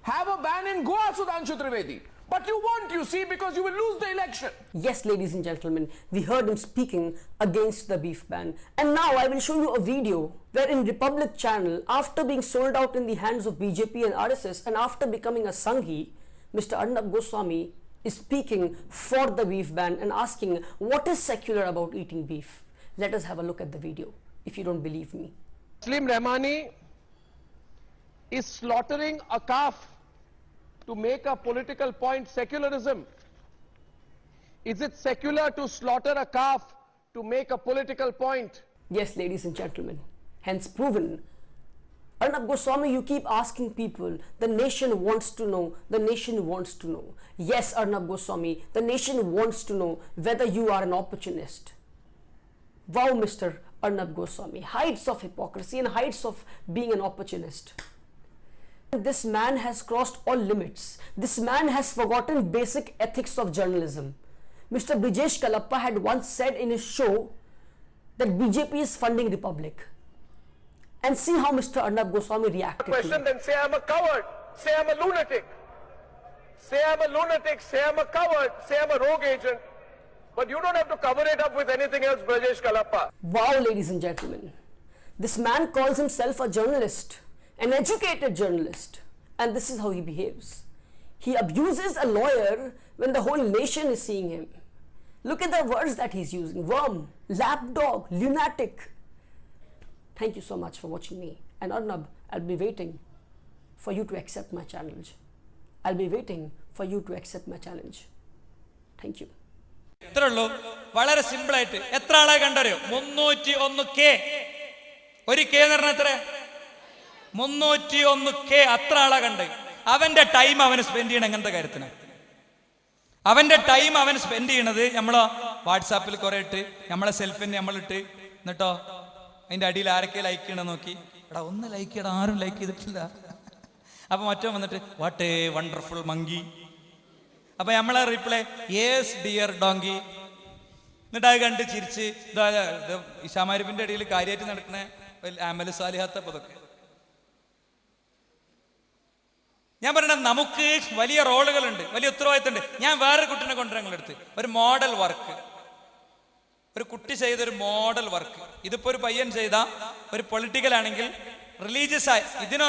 have a ban in Goa, Sudhanshu Trivedi. But you won't, you see, because you will lose the election. Yes, ladies and gentlemen, we heard him speaking against the beef ban. And now I will show you a video where in Republic channel, after being sold out in the hands of BJP and RSS and after becoming a Sanghi, Mr. Arnab Goswami is speaking for the beef ban and asking what is secular about eating beef. Let us have a look at the video if you don't believe me. Taslim Rahmani is slaughtering a calf to make a political point. Secularism. Is it secular to slaughter a calf to make a political point? Yes, ladies and gentlemen, hence proven. Arnab Goswami, you keep asking people, the nation wants to know, the nation wants to know. Yes, Arnab Goswami, the nation wants to know whether you are an opportunist. Wow, Mr. Arnab Goswami, heights of hypocrisy and heights of being an opportunist. This man has crossed all limits. This man has forgotten basic ethics of journalism. Mr. Brijesh Kalappa had once said in his show that BJP is funding Republic. And see how Mr. Arnab Goswami reacted to it. Then say I'm a coward, say I'm a lunatic. Say I'm a lunatic, say I'm a coward, say I'm a rogue agent. But you don't have to cover it up with anything else, Brijesh Kalappa. Wow, ladies and gentlemen. This man calls himself a journalist, an educated journalist, and this is how he behaves. He abuses a lawyer when the whole nation is seeing him. Look at the words that he's using: worm, lapdog, lunatic. Thank you so much for watching me. And Arnab, I'll be waiting for you to accept my challenge. I'll be waiting for you to accept my challenge. Thank you. ഇത്രേ ഉള്ളൂ, വളരെ simple ആയിട്ട്. എത്ര ആളെ കണ്ടറിയോ? 301K. ഒരു K എന്ന് പറഞ്ഞാൽ എത്ര? 301K. അത്ര ആളെ കണ്ട്. അവന്റെ ടൈം അവന് സ്പെൻഡ് ചെയ്യണം എങ്ങനത്തെ കാര്യത്തിന്? അവന്റെ ടൈം അവൻ സ്പെൻഡ് ചെയ്യണത് നമ്മളോ വാട്സാപ്പിൽ കുറെ ഇട്ട് നമ്മളെ സെൽഫിന് നമ്മളിട്ട് എന്നിട്ടോ അതിന്റെ അടിയിൽ ആരൊക്കെ ലൈക്ക് ചെയ്യണം നോക്കി, എടാ ഒന്ന് ലൈക്ക് ചെയ്യടാ, ആരും ലൈക്ക് ചെയ്തിട്ടില്ല. അപ്പൊ മറ്റോ വന്നിട്ട് വാട്ട് എ വണ്ടർഫുൾ മങ്കി. അപ്പൊ നമ്മളെ റിപ്ലൈ യെസ് ഡിയർ ഡോങ്കി. എന്നിട്ട് അത് കണ്ട് ചിരിച്ച് ഇഷാമാരിപ്പിന്റെ ഇടയിൽ കാര്യമായിട്ട് നടക്കുന്ന അമൽ സാലിഹാത്ത പതൊക്കെ. ഞാൻ പറയണ നമുക്ക് വലിയ റോളുകളുണ്ട്, വലിയ ഉത്തരവാദിത്തമുണ്ട്. ഞാൻ വേറൊരു കുട്ടീനെ കൊണ്ടുവരാൻ നിങ്ങളെടുത്ത് ഒരു മോഡൽ വർക്ക്, ഒരു കുട്ടി ചെയ്തൊരു മോഡൽ വർക്ക്. ഇതിപ്പോ ഒരു പയ്യൻ ചെയ്ത ഒരു പൊളിറ്റിക്കൽ ആണെങ്കിൽ റിലീജിയസ് ആയി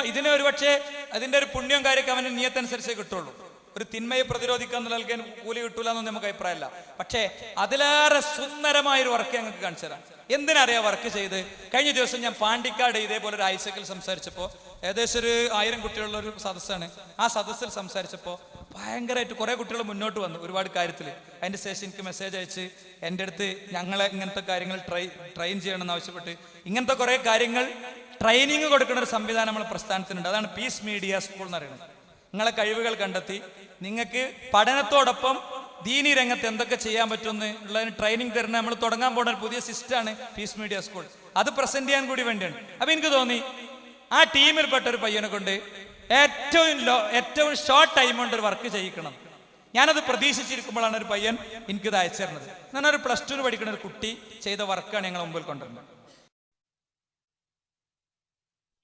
ഇതിന് ഒരു പക്ഷേ അതിന്റെ ഒരു പുണ്യവും കാര്യമൊക്കെ അവന് നിയത്തനുസരിച്ചേ കിട്ടുള്ളൂ. ഒരു തിന്മയെ പ്രതിരോധിക്കാൻ നൽകാൻ കൂലി കിട്ടൂല എന്നൊന്നും നമുക്ക് അഭിപ്രായമല്ല. പക്ഷേ അതിലേറെ സുന്ദരമായൊരു വർക്ക് ഞങ്ങൾക്ക് കാണിച്ചു തരാം. എന്തിനറിയാ വർക്ക് ചെയ്ത്? കഴിഞ്ഞ ദിവസം ഞാൻ പാണ്ടിക്കാട് ഇതേപോലെ ഒരു ഐസക്കിൽ സംസാരിച്ചപ്പോൾ, ഏകദേശം ഒരു 1000 കുട്ടികളുള്ള ഒരു സദസ്സാണ്. ആ സദസ്സിൽ സംസാരിച്ചപ്പോൾ ഭയങ്കരമായിട്ട് കുറേ കുട്ടികൾ മുന്നോട്ട് വന്നു ഒരുപാട് കാര്യത്തിൽ. അതിൻ്റെ ശേഷം എനിക്ക് മെസ്സേജ് അയച്ച് എൻ്റെ അടുത്ത് ഞങ്ങളെ ഇങ്ങനത്തെ കാര്യങ്ങൾ ട്രെയിൻ ചെയ്യണമെന്ന് ആവശ്യപ്പെട്ട് ഇങ്ങനത്തെ കുറേ കാര്യങ്ങൾ ട്രെയിനിങ് കൊടുക്കുന്ന ഒരു സംവിധാനം നമ്മൾ പ്രസ്ഥാനത്തിനുണ്ട്. അതാണ് പീസ് മീഡിയ സ്കൂൾ എന്ന് പറയുന്നത്. നിങ്ങളെ കഴിവുകൾ കണ്ടെത്തി നിങ്ങൾക്ക് പഠനത്തോടൊപ്പം ദീനി രംഗത്ത് എന്തൊക്കെ ചെയ്യാൻ പറ്റുമെന്ന് ഉള്ളതിന് ട്രെയിനിങ് തരുന്ന നമ്മൾ തുടങ്ങാൻ പോകുന്ന ഒരു പുതിയ സിസ്റ്റമാണ് പീസ് മീഡിയ സ്കൂൾ. അത് പ്രസന്റ് ചെയ്യാൻ കൂടി വേണ്ടിയാണ്. അപ്പൊ എനിക്ക് തോന്നി ആ ടീമിൽപ്പെട്ട ഒരു പയ്യനെ കൊണ്ട് ഏറ്റവും ഷോർട്ട് ടൈം കൊണ്ട് ഒരു വർക്ക് ചെയ്യിക്കണം. ഞാനത് പ്രതീക്ഷിച്ചിരിക്കുമ്പോഴാണ് ഒരു പയ്യൻ എനിക്കിത് അയച്ചു തരുന്നത്. ഞാനൊരു +2 പഠിക്കുന്ന ഒരു കുട്ടി ചെയ്ത വർക്കാണ് ഞങ്ങൾ മുമ്പിൽ കൊണ്ടുവരുന്നത്.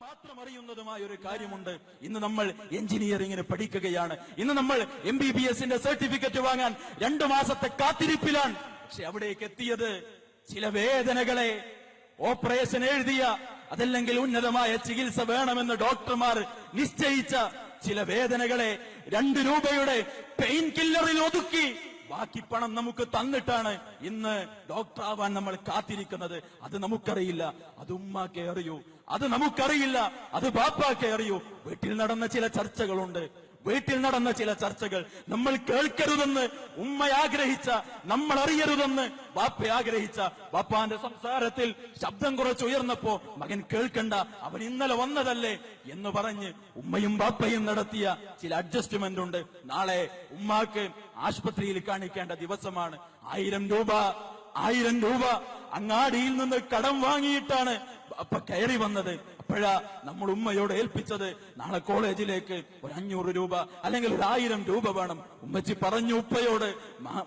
മാത്രം അറിയുന്നതുമായ ഒരു കാര്യമുണ്ട്. ഇന്ന് നമ്മൾ എഞ്ചിനീയറിംഗിന് പഠിക്കുകയാണ്. ഇന്ന് നമ്മൾ MBBSന്റെ സർട്ടിഫിക്കറ്റ് വാങ്ങാൻ 2 മാസത്തെ കാത്തിരിപ്പിലാണ്. പക്ഷെ അവിടേക്ക് എത്തിയത് ചില വേദനകളെ ഓപ്പറേഷൻ എഴുതിയ, അതല്ലെങ്കിൽ ഉന്നതമായ ചികിത്സ വേണമെന്ന് ഡോക്ടർമാർ നിശ്ചയിച്ച ചില വേദനകളെ 2 രൂപയുടെ പെയിൻ കില്ലറിൽ ഒതുക്കി ബാക്കി പണം നമുക്ക് തന്നിട്ടാണ് ഇന്ന് ഡോക്ടർ ആവാൻ നമ്മൾ കാത്തിരിക്കുന്നത്. അത് നമുക്കറിയില്ല, അത് ഉമ്മാക്കേ അറിയൂ. അത് നമുക്കറിയില്ല, അത് ബാപ്പാക്കേ അറിയൂ. വീട്ടിൽ നടന്ന ചില ചർച്ചകളുണ്ട്. വീട്ടിൽ നടന്ന ചില ചർച്ചകൾ നമ്മൾ കേൾക്കരുതെന്ന് ഉമ്മ ആഗ്രഹിച്ച, നമ്മൾ അറിയരുതെന്ന് ബാപ്പ ആഗ്രഹിച്ച. ബാപ്പാന്റെ സംസാരത്തിൽ ശബ്ദം കുറച്ച് ഉയർന്നപ്പോ മകൻ കേൾക്കണ്ട, അവൻ ഇന്നലെ വന്നതല്ലേ എന്ന് പറഞ്ഞ് ഉമ്മയും ബാപ്പയും നടത്തിയ ചില അഡ്ജസ്റ്റ്മെന്റ് ഉണ്ട്. നാളെ ഉമ്മാക്ക് ആശുപത്രിയിൽ കാണിക്കേണ്ട ദിവസമാണ്. 1000 രൂപ അങ്ങാടിയിൽ നിന്ന് കടം വാങ്ങിയിട്ടാണ് അപ്പ കയറി വന്നത്. അപ്പോഴാ നമ്മൾ ഉമ്മയോട് ഏൽപ്പിച്ചത് നാളെ കോളേജിലേക്ക് ഒരു 500 രൂപ അല്ലെങ്കിൽ 1000 രൂപ വേണം. ഉമ്മച്ചി പറഞ്ഞു ഉപ്പയോട്,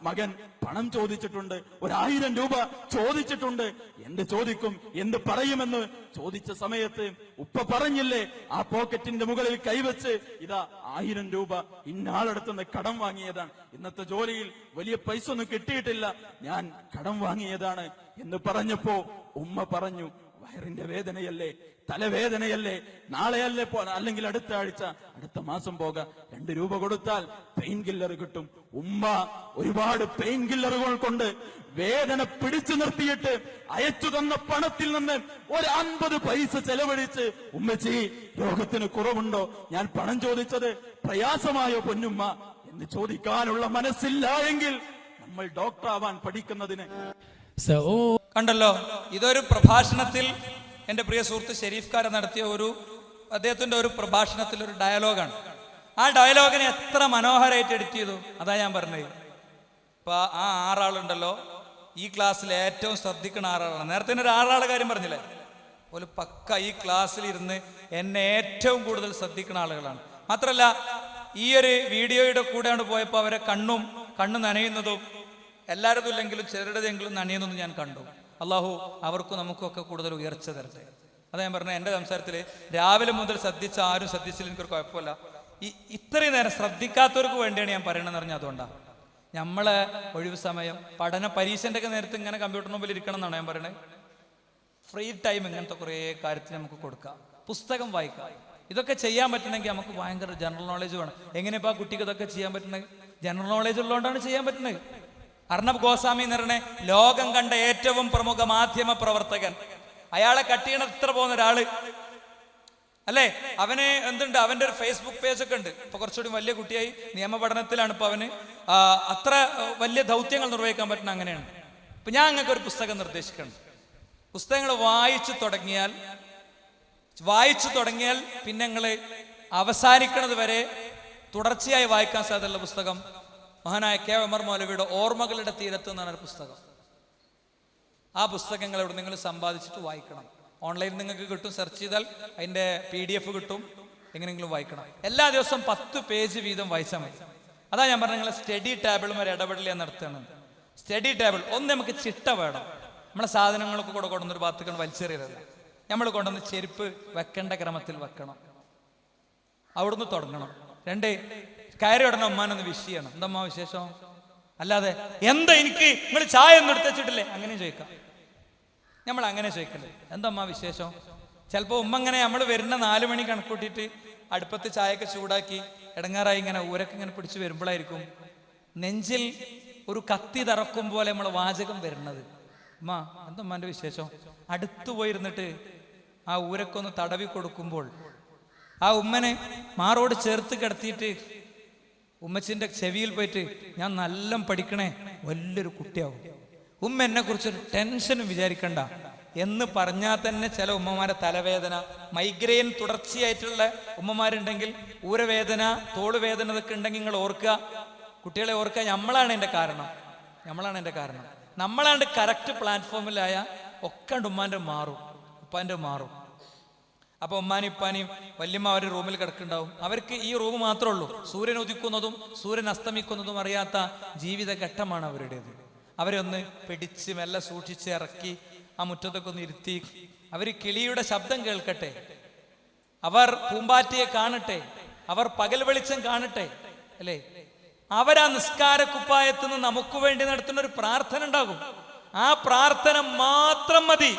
മകൻ പണം ചോദിച്ചിട്ടുണ്ട്, 1000 രൂപ ചോദിച്ചിട്ടുണ്ട്, എന്ത് ചോദിക്കും, എന്ത് പറയുമെന്ന് ചോദിച്ച സമയത്ത് ഉപ്പ പറഞ്ഞില്ലേ, ആ പോക്കറ്റിന്റെ മുകളിൽ കൈവച്ച്, ഇതാ 1000 രൂപ ഇന്നാളടുത്തുനിന്ന് കടം വാങ്ങിയതാണ്, ഇന്നത്തെ ജോലിയിൽ വലിയ പൈസ ഒന്നും കിട്ടിയിട്ടില്ല, ഞാൻ കടം വാങ്ങിയതാണ് എന്ന് പറഞ്ഞപ്പോ ഉമ്മ പറഞ്ഞു, വയറിന്റെ വേദനയല്ലേ, തലവേദനയല്ലേ, നാളെയല്ലേ അല്ലെങ്കിൽ അടുത്ത ആഴ്ച, അടുത്ത മാസം പോകാം, 2 രൂപ കൊടുത്താൽ പെയിൻ കില്ലർ കിട്ടും. ഉമ്മ ഒരുപാട് പെയിൻ കില്ലറുകൾ കൊണ്ട് വേദന പിടിച്ചു നിർത്തിയിട്ട് അയച്ചു തന്ന പണത്തിൽ നിന്ന് ഒരു 50 പൈസ ചെലവഴിച്ച്, ഉമ്മച്ചി രോഗത്തിന് കുറവുണ്ടോ, ഞാൻ പണം ചോദിച്ചത് പ്രയാസമായോ പൊന്നുമ്മ എന്ന് ചോദിക്കാനുള്ള മനസ്സില്ല എങ്കിൽ നമ്മൾ ഡോക്ടർ ആവാൻ പഠിക്കുന്നതിന്. കണ്ടല്ലോ, ഇതൊരു പ്രഭാഷണത്തിൽ എൻ്റെ പ്രിയ സുഹൃത്ത് ഷെരീഫ്കാരൻ നടത്തിയ അദ്ദേഹത്തിന്റെ ഒരു പ്രഭാഷണത്തിൽ ഒരു ഡയലോഗാണ്. ആ ഡയലോഗിനെ എത്ര മനോഹരമായിട്ട് എഡിറ്റ് ചെയ്തു, അതാ ഞാൻ പറഞ്ഞത്. ഇപ്പൊ ആ 6 ആളുണ്ടല്ലോ, ഈ ക്ലാസ്സിൽ ഏറ്റവും ശ്രദ്ധിക്കുന്ന 6 ആളാണ്. നേരത്തെ ഒരു 6 ആളുടെ കാര്യം പറഞ്ഞില്ലേ, ഒരു പക്ക ഈ ക്ലാസ്സിൽ ഇരുന്ന് എന്നെ ഏറ്റവും കൂടുതൽ ശ്രദ്ധിക്കുന്ന ആളുകളാണ്. മാത്രല്ല, ഈ ഒരു വീഡിയോയുടെ കൂടെയാണ് പോയപ്പോൾ അവരെ കണ്ണ് നനയുന്നതും എല്ലാവരും ഇല്ലെങ്കിലും ചിലരുടെയെങ്കിലും നനയുന്നതും ഞാൻ കണ്ടു. അള്ളാഹു അവർക്കും നമുക്കൊക്കെ കൂടുതൽ ഉയർച്ച തരട്ടെ. അതാ ഞാൻ പറഞ്ഞത്, എൻ്റെ സംസാരത്തിൽ രാവിലെ മുതൽ ശ്രദ്ധിച്ച ആരും ശ്രദ്ധിച്ചില്ല, എനിക്കൊരു കുഴപ്പമില്ല. ഇത്രയും നേരം ശ്രദ്ധിക്കാത്തവർക്ക് വേണ്ടിയാണ് ഞാൻ പറയണമെന്ന് പറഞ്ഞാൽ അതുകൊണ്ടാണ്. നമ്മളെ ഒഴിവ് സമയം, പരീക്ഷൻ്റെ ഒക്കെ നേരത്തെ ഇങ്ങനെ കമ്പ്യൂട്ടറിന് മുമ്പിൽ ഇരിക്കണം എന്നാണ് ഞാൻ പറയുന്നത്. ഫ്രീ ടൈം ഇങ്ങനത്തെ കുറേ കാര്യത്തിന് നമുക്ക് കൊടുക്കാം, പുസ്തകം വായിക്കാം. ഇതൊക്കെ ചെയ്യാൻ പറ്റണമെങ്കിൽ നമുക്ക് ഭയങ്കര ജനറൽ നോളേജ് വേണം. എങ്ങനെയപ്പോൾ ആ കുട്ടിക്ക് ഇതൊക്കെ ചെയ്യാൻ പറ്റുന്നത്? ജനറൽ നോളേജ് ഉള്ളതുകൊണ്ടാണ് ചെയ്യാൻ പറ്റുന്നത്. അർണബ് ഗോസ്വാമി എന്ന് പറഞ്ഞ ലോകം കണ്ട ഏറ്റവും പ്രമുഖ മാധ്യമ പ്രവർത്തകൻ, അയാളെ കട്ടിയണ ഇത്ര പോകുന്ന ഒരാള് അല്ലേ, അവന് എന്തുണ്ട്, അവന്റെ ഒരു ഫേസ്ബുക്ക് പേജൊക്കെ ഉണ്ട്. ഇപ്പൊ കുറച്ചുകൂടി വലിയ കുട്ടിയായി, നിയമപഠനത്തിലാണ് ഇപ്പൊ അവന്. അത്ര വലിയ ദൗത്യങ്ങൾ നിർവഹിക്കാൻ പറ്റുന്ന അങ്ങനെയാണ്. ഇപ്പൊ ഞാൻ നിങ്ങൾക്ക് ഒരു പുസ്തകം നിർദ്ദേശിക്കണം. പുസ്തകങ്ങൾ വായിച്ചു തുടങ്ങിയാൽ പിന്നെ നിങ്ങൾ അവസാനിക്കുന്നത് വരെ തുടർച്ചയായി വായിക്കാൻ സാധ്യതയുള്ള പുസ്തകം മഹാനായ കെ ഉമർ മൗലവിയുടെ ഓർമ്മകളുടെ തീരത്ത് എന്നാണ് ഒരു പുസ്തകം. ആ പുസ്തകങ്ങൾ ഇവിടെ നിങ്ങൾ സമ്പാദിച്ചിട്ട് വായിക്കണം. ഓൺലൈനിൽ നിങ്ങൾക്ക് കിട്ടും, സെർച്ച് ചെയ്താൽ അതിൻ്റെ PDF കിട്ടും. എങ്ങനെയെങ്കിലും വായിക്കണം. എല്ലാ ദിവസവും 10 പേജ് വീതം വായിച്ചാൽ മതി. അതാ ഞാൻ പറഞ്ഞ, നിങ്ങൾ സ്റ്റഡി ടേബിളും ഒരു ഇടപെടൽ ഞാൻ നടത്തുകയാണ്. സ്റ്റഡി ടേബിൾ ഒന്ന്, നമുക്ക് ചിട്ട വേണം. നമ്മളെ സാധനങ്ങളൊക്കെ കൂടെ കൊണ്ടുവന്നൊരു ഭാഗത്തേക്കാണ് വലിച്ചെറിയരുത്. നമ്മൾ കൊണ്ടുവന്ന് ചെരുപ്പ് വെക്കേണ്ട ക്രമത്തിൽ വെക്കണം, അവിടുന്ന് തുടങ്ങണം. 2, കയറി ഉടനെ ഉമ്മാനൊന്ന് വിഷ് ചെയ്യണം. എന്തമ്മാ വിശേഷം? അല്ലാതെ എന്താ എനിക്ക് നിങ്ങൾ ചായ ഒന്നും എടുത്ത് വെച്ചിട്ടില്ലേ അങ്ങനെ ചോദിക്കാം. നമ്മൾ അങ്ങനെ ചോദിക്കല്ലേ, എന്തമ്മാ വിശേഷം? ചിലപ്പോൾ ഉമ്മ ഇങ്ങനെ നമ്മൾ വരുന്ന 4 മണി കണക്കൂട്ടിയിട്ട് അടുപ്പത്ത് ചായയൊക്കെ ചൂടാക്കി ഇടങ്ങാറായി ഇങ്ങനെ ഊരൊക്കെ ഇങ്ങനെ പിടിച്ച് വരുമ്പോഴായിരിക്കും നെഞ്ചിൽ ഒരു കത്തി തറക്കും പോലെ നമ്മൾ വാചകം വരുന്നത്. ഉമ്മ എന്തമ്മാൻ്റെ വിശേഷം? അടുത്തു പോയിരുന്നിട്ട് ആ ഊരക്കൊന്ന് തടവി കൊടുക്കുമ്പോൾ ആ ഉമ്മനെ മാറോട് ചേർത്ത് കിടത്തിയിട്ട് ഉമ്മച്ചിന്റെ ചെവിയിൽ പോയിട്ട്, ഞാൻ നല്ല പഠിക്കണേ, വലിയൊരു കുട്ടിയാവും, ഉമ്മ എന്നെ കുറിച്ചൊരു ടെൻഷനും വിചാരിക്കണ്ട എന്ന് പറഞ്ഞാൽ തന്നെ ചില ഉമ്മമാരെ തലവേദന, മൈഗ്രെയിൻ തുടർച്ചയായിട്ടുള്ള ഉമ്മമാരുണ്ടെങ്കിൽ, ഊരവേദന, തോളുവേദന ഇതൊക്കെ ഉണ്ടെങ്കിൽ നിങ്ങൾ ഓർക്കുക, കുട്ടികളെ ഓർക്കുക, നമ്മളാണ് എൻ്റെ കാരണം. നമ്മളാണ്ട് കറക്റ്റ് പ്ലാറ്റ്ഫോമിലായ ഒക്കെ ഉമ്മാൻ്റെ മാറും, ഉപ്പാൻ്റെ മാറും. അപ്പൊ ഉമ്മാനും ഇപ്പാനെയും വല്യമ്മ അവർ റൂമിൽ കിടക്കുന്നുണ്ടാവും. അവർക്ക് ഈ റൂം മാത്രമേ ഉള്ളൂ. സൂര്യൻ ഉദിക്കുന്നതും സൂര്യൻ അസ്തമിക്കുന്നതും അറിയാത്ത ജീവിതഘട്ടമാണ് അവരുടേത്. അവരെ ഒന്ന് പിടിച്ച് മെല്ലെ സൂക്ഷിച്ച് ഇറക്കി ആ മുറ്റത്തൊക്കെ ഒന്ന് ഇരുത്തി, അവർ കിളിയുടെ ശബ്ദം കേൾക്കട്ടെ, അവർ പൂമ്പാറ്റയെ കാണട്ടെ, അവർ പകൽ വെളിച്ചം കാണട്ടെ, അല്ലേ? അവരാ നിസ്കാര കുപ്പായത്തിൽ നിന്ന് നമുക്ക് വേണ്ടി നടത്തുന്ന ഒരു പ്രാർത്ഥന ഉണ്ടാകും. ആ പ്രാർത്ഥന മാത്രം മതി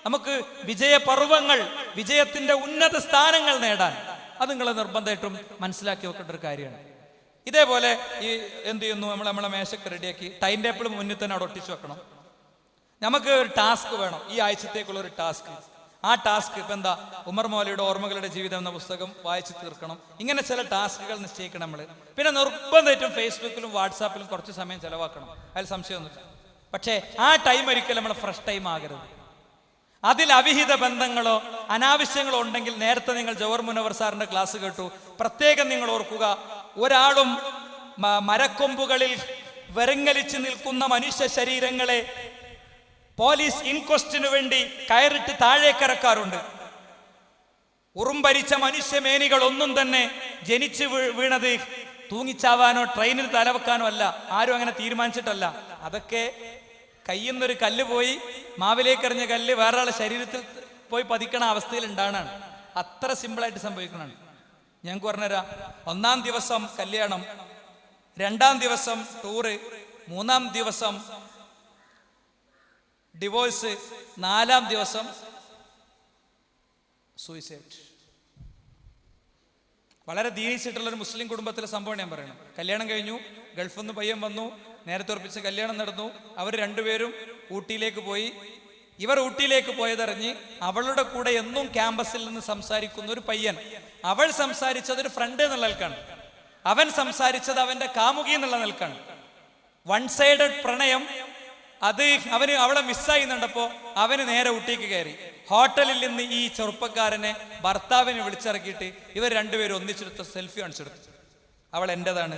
നമുക്ക് വിജയപർവങ്ങൾ, വിജയത്തിന്റെ ഉന്നത സ്ഥാനങ്ങൾ നേടാൻ. അത് നിങ്ങൾ നിർബന്ധമായിട്ടും മനസ്സിലാക്കി വെക്കേണ്ട ഒരു കാര്യമാണ്. ഇതേപോലെ ഈ എന്ത് ചെയ്യുന്നു, നമ്മളെ മേശക്ക് റെഡിയാക്കി ടൈം ടേബിൾ മുന്നിൽ തന്നെ അവിടെ ഒട്ടിച്ചു വെക്കണം. നമുക്ക് ഒരു ടാസ്ക് വേണം, ഈ ആഴ്ചത്തേക്കുള്ള ഒരു ടാസ്ക്. ആ ടാസ്ക് ഇപ്പം എന്താ, ഉമർ മൗലവിയുടെ ഓർമ്മകളുടെ ജീവിതം എന്ന പുസ്തകം വായിച്ചു തീർക്കണം. ഇങ്ങനെ ചില ടാസ്കുകൾ നിശ്ചയിക്കണം നമ്മൾ. പിന്നെ നിർബന്ധമായിട്ടും ഫേസ്ബുക്കിലും വാട്സാപ്പിലും കുറച്ച് സമയം ചെലവാക്കണം, അതിൽ സംശയമൊന്നുമില്ല. പക്ഷേ ആ ടൈം ഒരിക്കലും നമ്മൾ ഫ്രഷ് ടൈം ആകരുത്. അതിൽ അവിഹിത ബന്ധങ്ങളോ അനാവശ്യങ്ങളോ ഉണ്ടെങ്കിൽ, നേരത്തെ നിങ്ങൾ ജവഹർ മുനവർ സാറിന്റെ ക്ലാസ് കേട്ടു, പ്രത്യേകം നിങ്ങൾ ഓർക്കുക, ഒരാളും മരക്കൊമ്പുകളിൽ വെരങ്ങലിച്ച് നിൽക്കുന്ന മനുഷ്യ ശരീരങ്ങളെ പോലീസ് ഇൻക്വസ്റ്റിനു വേണ്ടി കയറിട്ട് താഴേക്കിറക്കാറുണ്ട്. ഉറുമ്പരിച്ച മനുഷ്യമേനികൾ ഒന്നും തന്നെ ജനിച്ചു വീണത് തൂങ്ങിച്ചാവാനോ ട്രെയിനിൽ തലവെക്കാനോ അല്ല. ആരും അങ്ങനെ തീരുമാനിച്ചിട്ടല്ല. അതൊക്കെ കയ്യുന്നൊരു കല്ല് പോയി മാവിലേക്ക് എറിഞ്ഞ കല്ല് വേറൊരാളുടെ ശരീരത്തിൽ പോയി പതിക്കണ അവസ്ഥയിൽ ഉണ്ടാകണാണ്. അത്ര സിമ്പിളായിട്ട് സംഭവിക്കണാണ്. ഞങ്ങൾക്ക് പറഞ്ഞുതരാം. 1-ാം ദിവസം കല്യാണം, 2-ാം ദിവസം ടൂറ്, 3-ാം ദിവസം ഡിവോഴ്സ്, 4-ാം ദിവസം സൂയിസൈഡ്. വളരെ ദീനിച്ചിട്ടുള്ളൊരു മുസ്ലിം കുടുംബത്തിലെ സംഭവം ഞാൻ പറയണം. കല്യാണം കഴിഞ്ഞു, ഗൾഫിൽ നിന്ന് പയ്യൻ വന്നു, നേരത്തെ ഉറപ്പിച്ച് കല്യാണം നടന്നു. അവർ രണ്ടുപേരും ഊട്ടിയിലേക്ക് പോയി. ഇവർ ഊട്ടിയിലേക്ക് പോയതറിഞ്ഞ് അവളുടെ കൂടെ എന്നും ക്യാമ്പസിൽ നിന്ന് സംസാരിക്കുന്ന ഒരു പയ്യൻ, അവൾ സംസാരിച്ചത് ഒരു ഫ്രണ്ട് എന്നുള്ള നിൽക്കാണ്, അവൻ സംസാരിച്ചത് അവന്റെ കാമുകി എന്നുള്ള നിൽക്കാണ്. വൺ സൈഡഡ് പ്രണയം. അത് അവളെ മിസ്സായിന്നുണ്ടപ്പോ അവന് നേരെ ഊട്ടിക്ക് കയറി. ഹോട്ടലിൽ നിന്ന് ഈ ചെറുപ്പക്കാരനെ ഭർത്താവിനെ വിളിച്ചിറക്കിയിട്ട് ഇവർ രണ്ടുപേരും ഒന്നിച്ചെടുത്ത സെൽഫി കാണിച്ചെടുത്തു. അവൾ എന്റേതാണ്,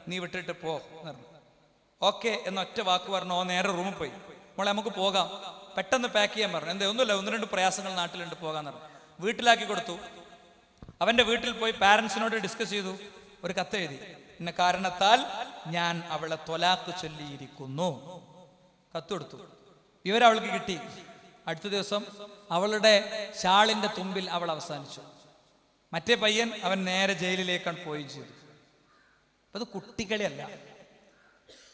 നീ വിട്ടിട്ട് പോ എന്ന് പറഞ്ഞു. ഓക്കെ എന്നൊറ്റ വാക്ക് പറഞ്ഞു. നേരെ റൂമിൽ പോയി. മോളെ നമുക്ക് പോകാം, പെട്ടെന്ന് പാക്ക് ചെയ്യാൻ പറഞ്ഞു. എന്താ ഒന്നുമില്ല, 1-2 പ്രയാസങ്ങൾ നാട്ടിലുണ്ട്, പോകാന്ന് പറഞ്ഞു. വീട്ടിലാക്കി കൊടുത്തു. അവന്റെ വീട്ടിൽ പോയി പാരന്റ്സിനോട് ഡിസ്കസ് ചെയ്തു. ഒരു കത്ത് എഴുതി, ഇന്ന കാരണത്താൽ ഞാൻ അവളെ ത്വലാഖ് ചൊല്ലിയിരിക്കുന്നു. കത്ത് കൊടുത്തു. വിവരം അവൾക്ക് കിട്ടി. അടുത്ത ദിവസം അവളുടെ ഷാളിന്റെ തുമ്പിൽ അവൾ അവസാനിച്ചു. മറ്റേ പയ്യൻ അവൻ നേരെ ജയിലിലേക്കാണ് പോയി ചെയ്തു. അത് കുട്ടികളെയല്ല.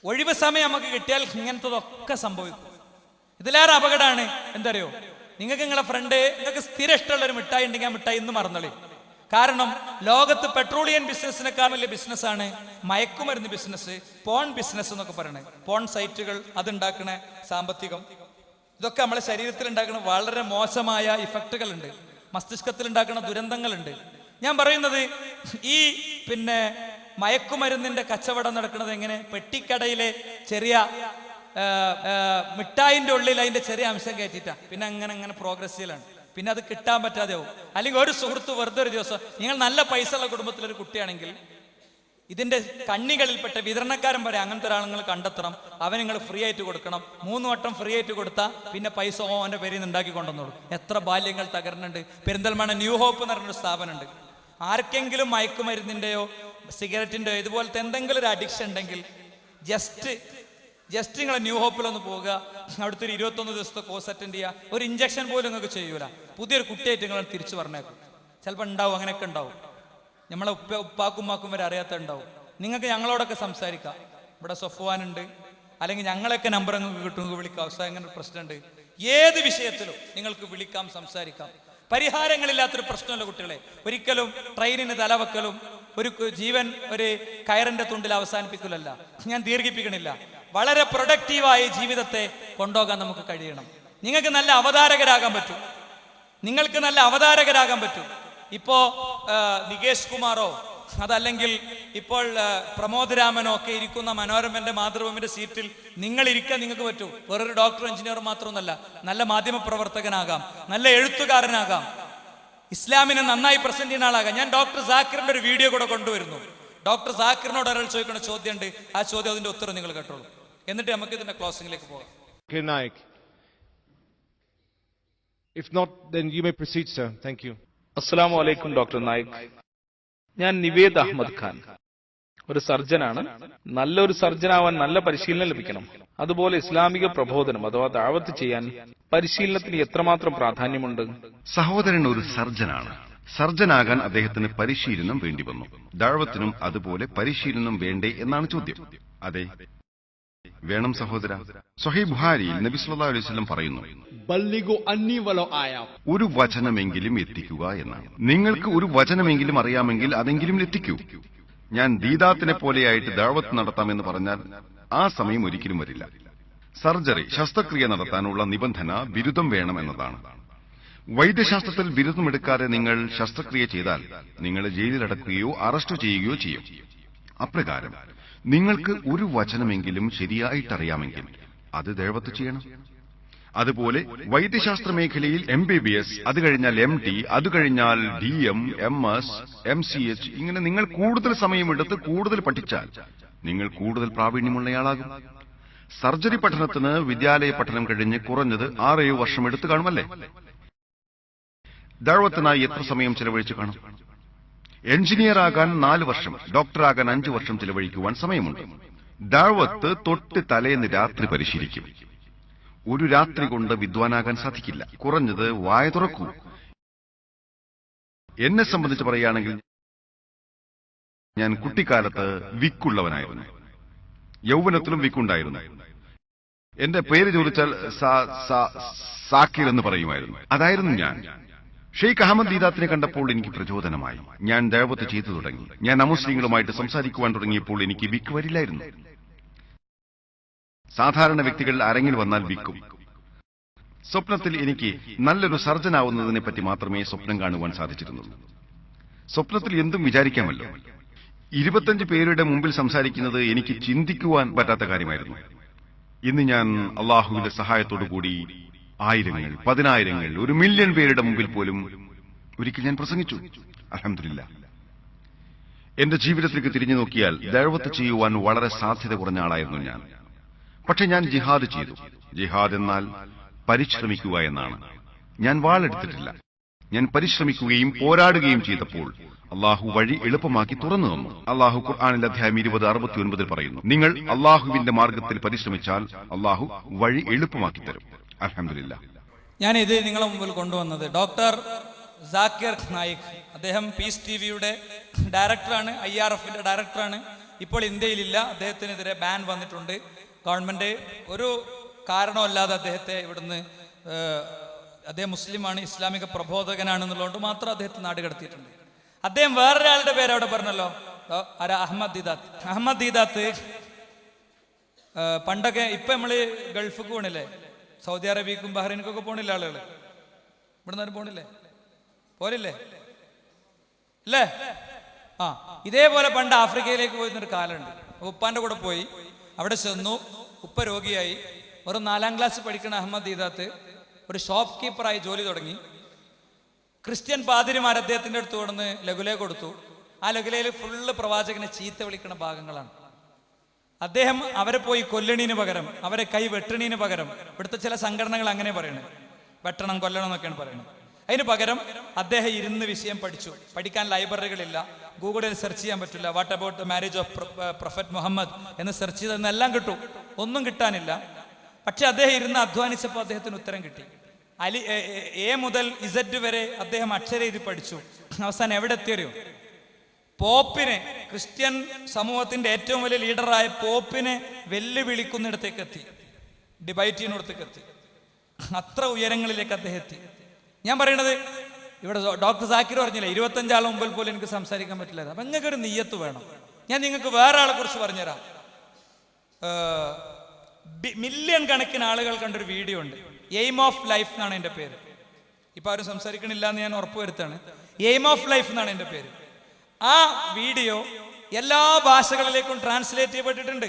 ഒഴിവ് സമയം നമുക്ക് കിട്ടിയാൽ ഇങ്ങനത്തതൊക്കെ സംഭവിക്കും. ഇതിലേറെ അപകടമാണ് എന്തറിയോ, നിങ്ങൾക്ക് നിങ്ങളെ ഫ്രണ്ട്, നിങ്ങൾക്ക് സ്ഥിരം ഇഷ്ടമുള്ളൊരു മിഠായി ഉണ്ടെങ്കിൽ ആ മിഠായി ഇന്ന് മറന്നോളി. കാരണം ലോകത്ത് പെട്രോളിയം ബിസിനസ്സിനേക്കാൾ വലിയ ബിസിനസ്സാണ് മയക്കുമരുന്ന് ബിസിനസ്, പോൺ ബിസിനസ് എന്നൊക്കെ പറയണത്. പോൺ സൈറ്റുകൾ, അതുണ്ടാക്കണ സാമ്പത്തികം, ഇതൊക്കെ നമ്മളെ ശരീരത്തിൽ ഉണ്ടാക്കുന്ന വളരെ മോശമായ ഇഫക്റ്റുകൾ ഉണ്ട്, മസ്തിഷ്കത്തിൽ ഉണ്ടാക്കുന്ന ദുരന്തങ്ങളുണ്ട്. ഞാൻ പറയുന്നത് ഈ മയക്കുമരുന്നിന്റെ കച്ചവടം നടക്കുന്നത് എങ്ങനെ? പെട്ടിക്കടയിലെ ചെറിയ മിഠായിന്റെ ഉള്ളിൽ അതിന്റെ ചെറിയ അംശം കയറ്റിട്ടാ. പിന്നെ അങ്ങനെ പ്രോഗ്രസീലാണ്. പിന്നെ അത് കിട്ടാൻ പറ്റാതെയാവും. അല്ലെങ്കിൽ ഒരു സുഹൃത്ത് വെറുതെ ഒരു ദിവസം, നിങ്ങൾ നല്ല പൈസ ഉള്ള കുടുംബത്തിലൊരു കുട്ടിയാണെങ്കിൽ ഇതിന്റെ കണ്ണികളിൽപ്പെട്ട വിതരണക്കാരൻ വരെ അങ്ങനത്തെ ഒരാൾ കണ്ടെത്തണം. അവൻ നിങ്ങൾ ഫ്രീ ആയിട്ട് കൊടുക്കണം. 3 വട്ടം ഫ്രീ ആയിട്ട് കൊടുത്താൽ പിന്നെ പൈസ അവന്റെ പേരിൽ നിന്ന് ഉണ്ടാക്കി കൊണ്ടുവന്നോളൂ. എത്ര ബാല്യങ്ങൾ തകർന്നുണ്ട്. പെരിന്തൽമണ്ണ ന്യൂ ഹോപ്പ് എന്ന് പറഞ്ഞൊരു സ്ഥാപനമുണ്ട്. ആർക്കെങ്കിലും മയക്കുമരുന്നിന്റെയോ സിഗരറ്റിന്റെയോ ഇതുപോലത്തെ എന്തെങ്കിലും ഒരു അഡിക്ഷൻ ഉണ്ടെങ്കിൽ ജസ്റ്റ് നിങ്ങളെ ന്യൂ ഹോപ്പിലൊന്ന് പോവുക. അവിടുത്തെ ഒരു 21 ദിവസത്തെ കോഴ്സ് അറ്റൻഡ് ചെയ്യുക. ഒരു ഇഞ്ചക്ഷൻ പോലും നിങ്ങൾക്ക് ചെയ്യൂല. പുതിയൊരു കുട്ടിയായിട്ട് നിങ്ങൾ തിരിച്ചു പറഞ്ഞേക്കും. ചിലപ്പോൾ ഉണ്ടാവും, അങ്ങനെയൊക്കെ ഉണ്ടാവും. നമ്മളെ ഉപ്പാക്കുമ്മാക്കും വരെ അറിയാത്ത ഉണ്ടാവും. നിങ്ങൾക്ക് ഞങ്ങളോടൊക്കെ സംസാരിക്കാം. ഇവിടെ സൊഫ്വാനുണ്ട്, അല്ലെങ്കിൽ ഞങ്ങളൊക്കെ നമ്പർ നിങ്ങൾക്ക് കിട്ടും, വിളിക്കാം. അങ്ങനെ ഒരു പ്രശ്നമുണ്ട്. ഏത് വിഷയത്തിലും നിങ്ങൾക്ക് വിളിക്കാം, സംസാരിക്കാം. പരിഹാരങ്ങളില്ലാത്തൊരു പ്രശ്നമല്ല കുട്ടികളെ. ഒരിക്കലും ട്രെയിനിന് തലവെക്കലും ഒരു ജീവൻ ഒരു കയറിന്റെ തുണ്ടിൽ അവസാനിപ്പിക്കലല്ല. ഞാൻ ദീർഘിപ്പിക്കണില്ല. വളരെ പ്രൊഡക്റ്റീവായ ജീവിതത്തെ കൊണ്ടുപോകാൻ നമുക്ക് കഴിയണം. നിങ്ങൾക്ക് നല്ല അവതാരകരാകാൻ പറ്റും. ഇപ്പോ നികേഷ് കുമാറോ അതല്ലെങ്കിൽ ഇപ്പോൾ പ്രമോദ് രാമനോ ഒക്കെ ഇരിക്കുന്ന മനോരമന്റെ മാതൃഭൂമിന്റെ സീറ്റിൽ നിങ്ങൾ ഇരിക്കാൻ നിങ്ങൾക്ക് പറ്റൂ. വേറൊരു ഡോക്ടർ, എഞ്ചിനീയർ മാത്രമൊന്നല്ല, നല്ല മാധ്യമ പ്രവർത്തകനാകാം, നല്ല എഴുത്തുകാരനാകാം, ഇസ്ലാമിനെ നന്നായി പ്രസന്റ് ചെയ്യുന്ന ആളാകാം. ഞാൻ ഡോക്ടർ സാക്കിറിന്റെ ഒരു വീഡിയോ കൂടെ കൊണ്ടുവരുന്നു. ഡോക്ടർ സാക്കിറിനോട് ഒരാൾ ചോദിക്കുന്ന ചോദ്യമുണ്ട്. ആ ചോദ്യം, അതിന്റെ ഉത്തരം നിങ്ങൾ കേട്ടോളൂ. എന്നിട്ട് നമുക്ക് ഇതിന്റെ ക്ലോസിംഗിലേക്ക് പോകാം. Naik. If not, then you may proceed, sir. Thank you. അസ്സലാമു അലൈക്കും ഡോക്ടർ നായിക്. ഞാൻ നിവേദ് അഹമ്മദ് ഖാൻ, ഒരു സർജനാണ്. നല്ലൊരു സർജനാവാൻ നല്ല പരിശീലനം ലഭിക്കണം. അതുപോലെ ഇസ്ലാമിക പ്രബോധനം അഥവാ ദഅവത്ത് ചെയ്യാൻ പരിശീലനത്തിന് എത്രമാത്രം പ്രാധാന്യമുണ്ട്? സഹോദരൻ ഒരു സർജനാണ്. സർജനാകാൻ അദ്ദേഹത്തിന് പരിശീലനം വേണ്ടി വന്നു. ദഅവത്തിനും അതുപോലെ പരിശീലനം വേണ്ടേ എന്നാണ് ചോദ്യം. അതെ, വേണം സഹോദര. സ്വഹീഹ് ബുഖാരിയിൽ നബി സല്ലല്ലാഹു അലൈഹി വസല്ലം പറയുന്നു, ഒരു വചനമെങ്കിലും എത്തിക്കുക എന്നാണ്. നിങ്ങൾക്ക് ഒരു വചനമെങ്കിലും അറിയാമെങ്കിൽ അതെങ്കിലും എത്തിക്കൂ. ഞാൻ ദീദാത്തിനെ പോലെയായിട്ട് ദഅവത്ത് നടത്താമെന്ന് പറഞ്ഞാൽ ആ സമയം ഒരിക്കലും വരില്ല. സർജറി, ശസ്ത്രക്രിയ നടത്താനുള്ള നിബന്ധന ബിരുദം വേണമെന്നതാണ്. വൈദ്യശാസ്ത്രത്തിൽ ബിരുദമെടുക്കാതെ നിങ്ങൾ ശസ്ത്രക്രിയ ചെയ്താൽ നിങ്ങളെ ജയിലിലടക്കുകയോ അറസ്റ്റ് ചെയ്യുകയോ ചെയ്യും. അപ്രകാരം നിങ്ങൾക്ക് ഒരു വചനമെങ്കിലും ശരിയായിട്ടറിയാമെങ്കിൽ അത് ദഅവത്ത് ചെയ്യണം. അതുപോലെ വൈദ്യശാസ്ത്ര മേഖലയിൽ MBBS, അത് കഴിഞ്ഞാൽ MD, അത് കഴിഞ്ഞാൽ DM, MS, MCH, ഇങ്ങനെ നിങ്ങൾ കൂടുതൽ സമയമെടുത്ത് കൂടുതൽ പഠിച്ചാൽ നിങ്ങൾ കൂടുതൽ പ്രാവീണ്യമുള്ളയാളാകും. സർജറി പഠനത്തിന് വിദ്യാലയ പഠനം കഴിഞ്ഞ് കുറഞ്ഞത് 6-7 വർഷം എടുത്തു കാണുമല്ലേ? ദഅവത്തിനായി എത്ര സമയം ചെലവഴിച്ചു കാണും? എഞ്ചിനീയർ ആകാൻ 4 വർഷം, ഡോക്ടറാകാൻ 5 വർഷം ചെലവഴിക്കുവാൻ സമയമുണ്ട്. ദഅവത്ത് തൊട്ട് തലേന്ന് രാത്രി പരിശീലിക്കും. ഒരു രാത്രി കൊണ്ട് വിദ്വാനാകാൻ സാധിക്കില്ല. കുറഞ്ഞത് വായ തുറക്കൂ. എന്നെ സംബന്ധിച്ച് പറയുകയാണെങ്കിൽ ഞാൻ കുട്ടിക്കാലത്ത് വിക്കുള്ളവനായിരുന്നു. യൗവനത്തിലും വിക്കുണ്ടായിരുന്നു. എന്റെ പേര് ചോദിച്ചാൽ സാക്കിർ എന്ന് പറയുമായിരുന്നു. അതായിരുന്നു ഞാൻ. ഷെയ്ഖ് അഹമ്മദ് ദീദാത്തിനെ കണ്ടപ്പോൾ എനിക്ക് പ്രചോദനമായി. ഞാൻ ദഅവത്ത് ചെയ്തു തുടങ്ങി. ഞാൻ അമുസ്ലിങ്ങളുമായിട്ട് സംസാരിക്കുവാൻ തുടങ്ങിയപ്പോൾ എനിക്ക് വിക്ക് വരില്ലായിരുന്നു. സാധാരണ വ്യക്തികൾ അരങ്ങിൽ വന്നാൽ വിക്കും. സ്വപ്നത്തിൽ എനിക്ക് നല്ലൊരു സർജനാവുന്നതിനെ പറ്റി മാത്രമേ സ്വപ്നം കാണുവാൻ സാധിച്ചിരുന്നുള്ളൂ. സ്വപ്നത്തിൽ എന്തും വിചാരിക്കാമല്ലോ. 25 പേരുടെ മുമ്പിൽ സംസാരിക്കുന്നത് എനിക്ക് ചിന്തിക്കുവാൻ പറ്റാത്ത കാര്യമായിരുന്നു. ഇന്ന് ഞാൻ അള്ളാഹുവിന്റെ സഹായത്തോടുകൂടി 1000-ങ്ങൾ, 10,000-ങ്ങൾ, 1 മില്യൺ പേരുടെ മുമ്പിൽ പോലും ഒരിക്കൽ ഞാൻ പ്രസംഗിച്ചു. അൽഹംദുലില്ലാഹ്. എന്റെ ജീവിതത്തിലേക്ക് തിരിഞ്ഞു നോക്കിയാൽ ദഅവത്ത് ചെയ്യുവാൻ വളരെ സാധ്യത കുറഞ്ഞ ആളായിരുന്നു ഞാൻ. പക്ഷെ ഞാൻ ജിഹാദ് ചെയ്തു. ജിഹാദ് എന്നാൽ പരിശ്രമിക്കുക എന്നാണ്. ഞാൻ വാളെടുത്തിട്ടില്ല. ഞാൻ പരിശ്രമിക്കുകയും പോരാടുകയും ചെയ്തപ്പോൾ അള്ളാഹു വഴി എളുപ്പമാക്കി തുറന്നു തന്നു. അള്ളാഹു ഖുർആനിൽ അധ്യായം 20:69 പറയുന്നു, നിങ്ങൾ അള്ളാഹുവിന്റെ മാർഗത്തിൽ പരിശ്രമിച്ചാൽ അള്ളാഹു വഴി എളുപ്പമാക്കി തരും. അൽഹംദുലില്ലാഹ്. ഞാൻ ഇത് നിങ്ങളെ മുമ്പിൽ കൊണ്ടുവന്നത് ഡോക്ടർ സാക്കിർ നായിക്. അദ്ദേഹം പീസ് ടിവിയുടെ ഡയറക്ടറാണ്, IRFന്റെ ഡയറക്ടറാണ്. ഇപ്പോൾ ഇന്ത്യയിലില്ല. അദ്ദേഹത്തിനെതിരെ ബാൻ വന്നിട്ടുണ്ട്. ഗവൺമെന്റ് ഒരു കാരണമല്ലാതെ അദ്ദേഹത്തെ ഇവിടുന്ന്, അദ്ദേഹം മുസ്ലിമാണ്, ഇസ്ലാമിക പ്രബോധകനാണെന്നുള്ളതുകൊണ്ട് മാത്രം അദ്ദേഹത്തെ നാട് കടത്തിയിട്ടുണ്ട്. അദ്ദേഹം വേറൊരാളുടെ പേര് അവിടെ പറഞ്ഞല്ലോ, അഹമ്മദ് ദീദാത്ത്. അഹമ്മദ് ദീദാത്ത് പണ്ടൊക്കെ, ഇപ്പൊ നമ്മള് ഗൾഫിക്ക് പോണില്ലേ, സൗദി അറേബ്യക്കും ബഹ്റൈനിക്കൊക്കെ പോണില്ല ആളുകൾ. ഇവിടുന്ന് ആരും പോണില്ലേ? പോരില്ലേ? അല്ലേ? ഇതേപോലെ പണ്ട് ആഫ്രിക്കയിലേക്ക് പോയിരുന്നൊരു കാലമുണ്ട്. ഉപ്പാന്റെ കൂടെ പോയി, അവിടെ ചെന്നു. ഉപ്പ രോഗിയായി. ഒരു 4ാം ക്ലാസ് പഠിക്കുന്ന അഹമ്മദ് ദീദാത്ത് ഒരു ഷോപ്പ് കീപ്പറായി ജോലി തുടങ്ങി. ക്രിസ്ത്യൻ പാതിരിമാർ അദ്ദേഹത്തിന്റെ അടുത്ത് കൊണ്ടുവന്ന് ലഘുലേ കൊടുത്തു. ആ ലഘുലയിൽ ഫുള്ള് പ്രവാചകനെ ചീത്ത വിളിക്കുന്ന ഭാഗങ്ങളാണ്. അദ്ദേഹം അവരെ പോയി കൊല്ലണീന് പകരം, അവരെ കൈ വെട്ടണീന് പകരം, ഇവിടുത്തെ ചില സംഘടനകൾ അങ്ങനെ പറയുന്നത്, വെട്ടണം കൊല്ലണം എന്നൊക്കെയാണ് പറയുന്നത്. അതിന് പകരം അദ്ദേഹം ഇരുന്ന് വിഷയം പഠിച്ചു. പഠിക്കാൻ ലൈബ്രറികളില്ല, ഗൂഗിളിൽ സെർച്ച് ചെയ്യാൻ പറ്റില്ല. What about the marriage of prophet Muhammad എന്ന് സെർച്ച് ചെയ്തെന്നെല്ലാം കിട്ടും. ഒന്നും കിട്ടാനില്ല. പക്ഷെ അദ്ദേഹം ഇരുന്ന് അധ്വാനിച്ചപ്പോൾ അദ്ദേഹത്തിന് ഉത്തരം കിട്ടി. A മുതൽ Z വരെ അദ്ദേഹം അക്ഷരരീതി പഠിച്ചു. അവസാനം എവിടെ എത്തിയോ? പോപ്പിനെ, ക്രിസ്ത്യൻ സമൂഹത്തിന്റെ ഏറ്റവും വലിയ ലീഡറായ പോപ്പിനെ വെല്ലുവിളിക്കുന്നിടത്തേക്ക് എത്തി. ഡിബൈറ്റ് ചെയ്യുന്നിടത്തേക്ക് എത്തി. അത്ര ഉയരങ്ങളിലേക്ക് അദ്ദേഹം എത്തി. ഞാൻ പറയണത്, ഇവിടെ ഡോക്ടർ സാക്കിർ പറഞ്ഞില്ലേ, 25 ആൾ മുമ്പിൽ പോലും എനിക്ക് സംസാരിക്കാൻ പറ്റില്ല. അപ്പൊ നിങ്ങൾക്കൊരു നിയ്യത്ത് വേണം. ഞാൻ നിങ്ങൾക്ക് വേറെ ആളെ കുറിച്ച് പറഞ്ഞുതരാം. മില്യൺ കണക്കിന് ആളുകൾ കണ്ടൊരു വീഡിയോ ഉണ്ട്. എയിം ഓഫ് ലൈഫ് എന്നാണ് എൻ്റെ പേര്. ഇപ്പൊ ആരും സംസാരിക്കണില്ല എന്ന് ഞാൻ ഉറപ്പുവരുത്താണ്. എയിം ഓഫ് ലൈഫ് എന്നാണ് എൻ്റെ പേര്. ആ വീഡിയോ എല്ലാ ഭാഷകളിലേക്കും ട്രാൻസ്ലേറ്റ് ചെയ്യപ്പെട്ടിട്ടുണ്ട്.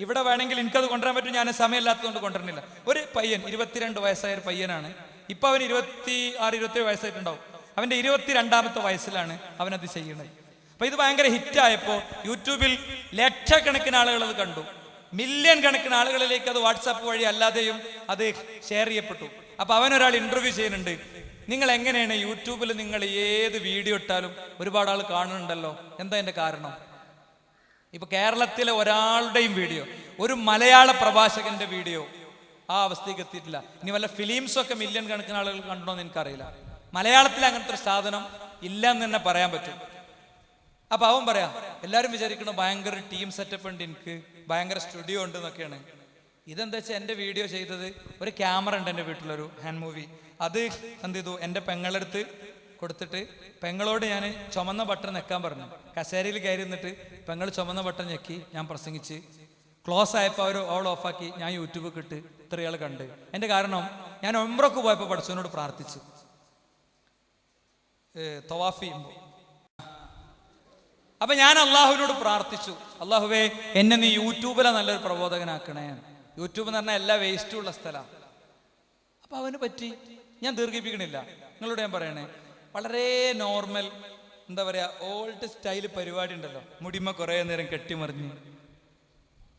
ഇവിടെ വേണമെങ്കിൽ എനിക്കത് കൊണ്ടുവരാൻ പറ്റും. ഞാൻ സമയമില്ലാത്തതുകൊണ്ട് കൊണ്ടുവരുന്നില്ല. ഒരു പയ്യൻ, 22 വയസ്സായ ഒരു പയ്യനാണ്. ഇപ്പൊ അവന് 26-27 വയസ്സായിട്ടുണ്ടാവും. അവന്റെ 22ാമത്തെ വയസ്സിലാണ് അവനത് ചെയ്യുന്നത്. അപ്പൊ ഇത് ഭയങ്കര ഹിറ്റായപ്പോ യൂട്യൂബിൽ ലക്ഷക്കണക്കിന് ആളുകൾ അത് കണ്ടു. മില്യൺ കണക്കിന് ആളുകളിലേക്ക് അത് വാട്സാപ്പ് വഴി അല്ലാതെയും അത് ഷെയർ ചെയ്യപ്പെട്ടു. അപ്പൊ അവനൊരാൾ ഇന്റർവ്യൂ ചെയ്യുന്നുണ്ട്. നിങ്ങൾ എങ്ങനെയാണ് യൂട്യൂബിൽ നിങ്ങൾ ഏത് വീഡിയോ ഇട്ടാലും ഒരുപാട് ആൾ കാണുന്നുണ്ടല്ലോ, എന്താ അതിന്റെ കാരണം? ഇപ്പൊ കേരളത്തിലെ ഒരാളുടെയും വീഡിയോ, ഒരു മലയാള പ്രഭാഷകന്റെ വീഡിയോ ആ അവസ്ഥയ്ക്ക് എത്തിയിട്ടില്ല. ഇനി വല്ല ഫിലിംസൊക്കെ മില്യൺ കണക്കിന് ആളുകൾ കണ്ടോന്ന് എനിക്കറിയില്ല. മലയാളത്തിൽ അങ്ങനത്തെ ഒരു സാധനം ഇല്ല എന്ന് തന്നെ പറയാൻ പറ്റും. അപ്പൊ അവൻ പറയാം, എല്ലാവരും വിചാരിക്കണം ഭയങ്കര ടീം സെറ്റപ്പ് ഉണ്ട്, എനിക്ക് ഭയങ്കര സ്റ്റുഡിയോ ഉണ്ട് എന്നൊക്കെയാണ്. ഇതെന്താ വെച്ചാൽ എൻ്റെ വീഡിയോ ചെയ്തത്, ഒരു ക്യാമറ ഉണ്ട് എൻ്റെ വീട്ടിലൊരു ഹാൻഡ് മൂവി. അത് എന്ത് ചെയ്തു, എൻ്റെ പെങ്ങളെടുത്ത് കൊടുത്തിട്ട് പെങ്ങളോട് ഞാൻ ചുമന്ന ബട്ടൺ ഞെക്കാൻ പറഞ്ഞു. കസേരയിൽ കയറി നിന്നിട്ട് പെങ്ങൾ ചുമന്ന ബട്ടൺ ഞെക്കി, ഞാൻ പ്രസംഗിച്ച് ക്ലോസ് ആയപ്പോൾ അവൾ ഓഫാക്കി. ഞാൻ യൂട്യൂബിൽ ഇട്ട് ഇത്രയാൾ കണ്ട്. എൻ്റെ കാരണം ഞാൻ ഉംറക്ക് പോയപ്പോൾ പടച്ചവനോട് പ്രാർത്ഥിച്ചു, തവാഫ് ചെയ്യുമ്പോൾ. അപ്പൊ ഞാൻ അള്ളാഹുവിനോട് പ്രാർത്ഥിച്ചു, അള്ളാഹുവേ എന്നെ നീ യൂട്യൂബിലെ നല്ലൊരു പ്രബോധകനാക്കണേ. യൂട്യൂബ് എന്ന് പറഞ്ഞാൽ എല്ലാ വേസ്റ്റും ഉള്ള സ്ഥലമാണ്. അപ്പൊ അവന് പറ്റി. ഞാൻ ദീർഘിപ്പിക്കണില്ല, നിങ്ങളോട് ഞാൻ പറയണേ, വളരെ നോർമൽ, എന്താ പറയാ, ഓൾഡ് സ്റ്റൈൽ പരിപാടി ഉണ്ടല്ലോ. മുടിമ കുറെ നേരം കെട്ടിമറിഞ്ഞ്,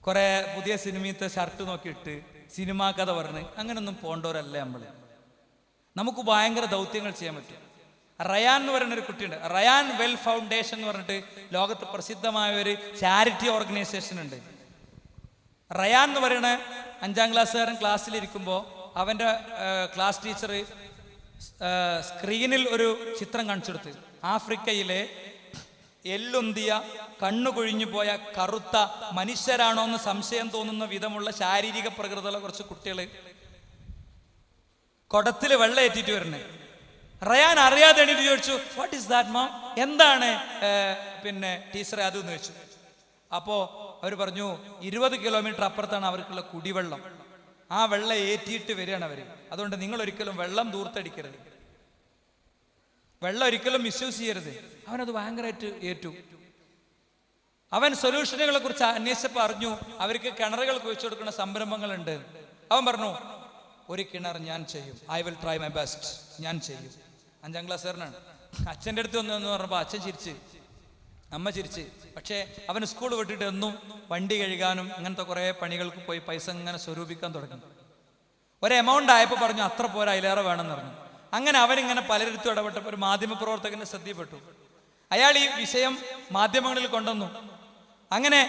കുറെ പുതിയ സിനിമത്തെ ഷർട്ട് നോക്കിയിട്ട് സിനിമാ കഥ പറഞ്ഞ് അങ്ങനൊന്നും പോണ്ടവരല്ലേ നമ്മള്. നമുക്ക് ഭയങ്കര ദൗത്യങ്ങൾ ചെയ്യാൻ പറ്റും. റയാൻ എന്ന് പറയുന്ന ഒരു കുട്ടിയുണ്ട്. റയാൻ വെൽ ഫൗണ്ടേഷൻ എന്ന് പറഞ്ഞിട്ട് ലോകത്ത് പ്രസിദ്ധമായ ഒരു ചാരിറ്റി ഓർഗനൈസേഷൻ ഉണ്ട്. റയാൻ എന്ന് പറയുന്ന 5ാം ക്ലാസ്സുകാരൻ ക്ലാസ്സിലിരിക്കുമ്പോൾ അവൻ്റെ ക്ലാസ് ടീച്ചർ സ്ക്രീനിൽ ഒരു ചിത്രം കാണിച്ചെടുത്ത് ആഫ്രിക്കയിലെ എല്ലുന്തിയ കണ്ണു കൊഴിഞ്ഞു പോയ കറുത്ത മനുഷ്യരാണോ എന്ന് സംശയം തോന്നുന്ന വിധമുള്ള ശാരീരിക പ്രകൃതമുള്ള കുറച്ച് കുട്ടികൾ കുടത്തിൽ വെള്ളം ഏറ്റിട്ട് വരുന്നേ. റയാൻ അറിയാതെ എണീറ്റ് ചോദിച്ചു, വാട്ട് ഈസ് ദാറ്റ് മാം, എന്താണ് ടീച്ചറെ അത് എന്ന് വെച്ചു. അപ്പോ അവർ പറഞ്ഞു 20 കിലോമീറ്റർ അപ്പുറത്താണ് അവർക്കുള്ള കുടിവെള്ളം, ആ വെള്ളം ഏറ്റിയിട്ട് വരികയാണ് അവര്. അതുകൊണ്ട് നിങ്ങൾ ഒരിക്കലും വെള്ളം ദൂർത്തടിക്കരുത്, വെള്ളം ഒരിക്കലും മിസ്യൂസ് ചെയ്യരുത്. അവനത് ഭയങ്കരമായിട്ട് ഏറ്റു. അവൻ സൊല്യൂഷനുകളെ കുറിച്ച് അന്വേഷിച്ചപ്പോൾ അറിഞ്ഞു അവർക്ക് കിണറുകൾ കുഴിച്ചു കൊടുക്കുന്ന സംരംഭങ്ങളുണ്ട്. അവൻ പറഞ്ഞു, ഒരു കിണർ ഞാൻ ചെയ്യും, I will try my best, ഞാൻ ചെയ്യും. 5ാം ക്ലാസ്സുകാരനാണ്. അച്ഛൻ്റെ അടുത്ത് വന്നു പറഞ്ഞപ്പോൾ അച്ഛൻ ചിരിച്ച്, അമ്മ ചിരിച്ച്. പക്ഷേ അവന് സ്കൂൾ വിട്ടിട്ട് എന്നും വണ്ടി കഴുകാനും അങ്ങനത്തെ കുറേ പണികൾക്ക് പോയി പൈസ ഇങ്ങനെ സ്വരൂപിക്കാൻ തുടങ്ങി. ഒരു എമൗണ്ട് ആയപ്പോൾ പറഞ്ഞു അത്ര പോരാ, അതിലേറെ വേണമെന്ന് പറഞ്ഞു. അങ്ങനെ അവനിങ്ങനെ പലരിടത്തും ഇടപെട്ടപ്പോൾ ഒരു മാധ്യമ പ്രവർത്തകന്റെ ശ്രദ്ധയിൽപ്പെട്ടു. അയാൾ ഈ വിഷയം മാധ്യമങ്ങളിൽ കൊണ്ടുവന്നു. അങ്ങനെ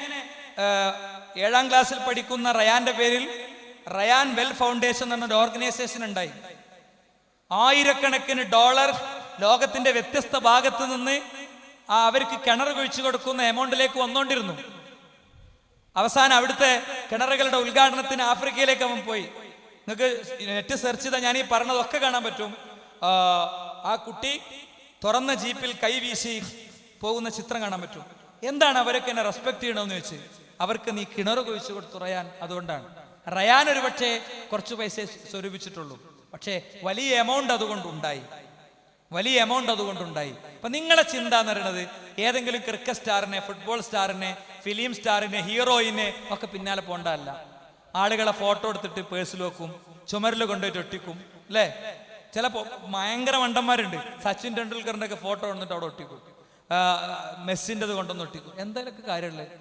7ാം ക്ലാസ്സിൽ പഠിക്കുന്ന റയാന്റെ പേരിൽ റയാൻ വെൽ ഫൗണ്ടേഷൻ എന്ന ഒരു ഓർഗനൈസേഷൻ ഉണ്ടായി. ആയിരക്കണക്കിന് ഡോളർ ലോകത്തിന്റെ വ്യത്യസ്ത ഭാഗത്ത് നിന്ന് അവർക്ക് കിണർ കുഴിച്ചു കൊടുക്കുന്ന എമൗണ്ടിലേക്ക് വന്നുകൊണ്ടിരുന്നു. അവസാനം അവിടുത്തെ കിണറുകളുടെ ഉദ്ഘാടനത്തിന് ആഫ്രിക്കയിലേക്ക് അവൻ പോയി. നിങ്ങൾക്ക് നെറ്റ് സെർച്ച് ചെയ്താൽ ഞാൻ ഈ പറഞ്ഞതൊക്കെ കാണാൻ പറ്റും. ആ കുട്ടി തുറന്ന ജീപ്പിൽ കൈവീശി പോകുന്ന ചിത്രം കാണാൻ പറ്റും. എന്താണ് അവരൊക്കെ എന്നെ റെസ്പെക്ട് ചെയ്യണമെന്ന് വെച്ച്, അവർക്ക് നീ കിണർ കുഴിച്ചു കൊടുത്തു റയാൻ. അതുകൊണ്ടാണ് റയാൻ ഒരു പക്ഷേ കുറച്ച് പൈസ സ്വരൂപിച്ചിട്ടുള്ളൂ, പക്ഷേ വലിയ എമൗണ്ട് അതുകൊണ്ടുണ്ടായി, വലിയ എമൗണ്ട് അതുകൊണ്ടുണ്ടായി. അപ്പൊ നിങ്ങളെ ചിന്ത എന്ന് പറയുന്നത് ഏതെങ്കിലും ക്രിക്കറ്റ് സ്റ്റാറിനെ, ഫുട്ബോൾ സ്റ്റാറിനെ, ഫിലിം സ്റ്റാറിനെ, ഹീറോയിനെ ഒക്കെ പിന്നാലെ പോണ്ടല്ല. ആളുകളെ ഫോട്ടോ എടുത്തിട്ട് പേഴ്സിൽ വെക്കും, ചുമരിൽ കൊണ്ടുപോയിട്ട് ഒട്ടിക്കും, അല്ലേ? ചിലപ്പോ ഭയങ്കര മണ്ടന്മാരുണ്ട്, സച്ചിൻ ടെണ്ടുൽക്കറിന്റെ ഒക്കെ ഫോട്ടോ വന്നിട്ട് അവിടെ ഒട്ടിക്കും, മെസ്സിൻ്റെത് കൊണ്ടൊന്ന് ഒട്ടിക്കും. എന്തായാലും കാര്യമുള്ളത്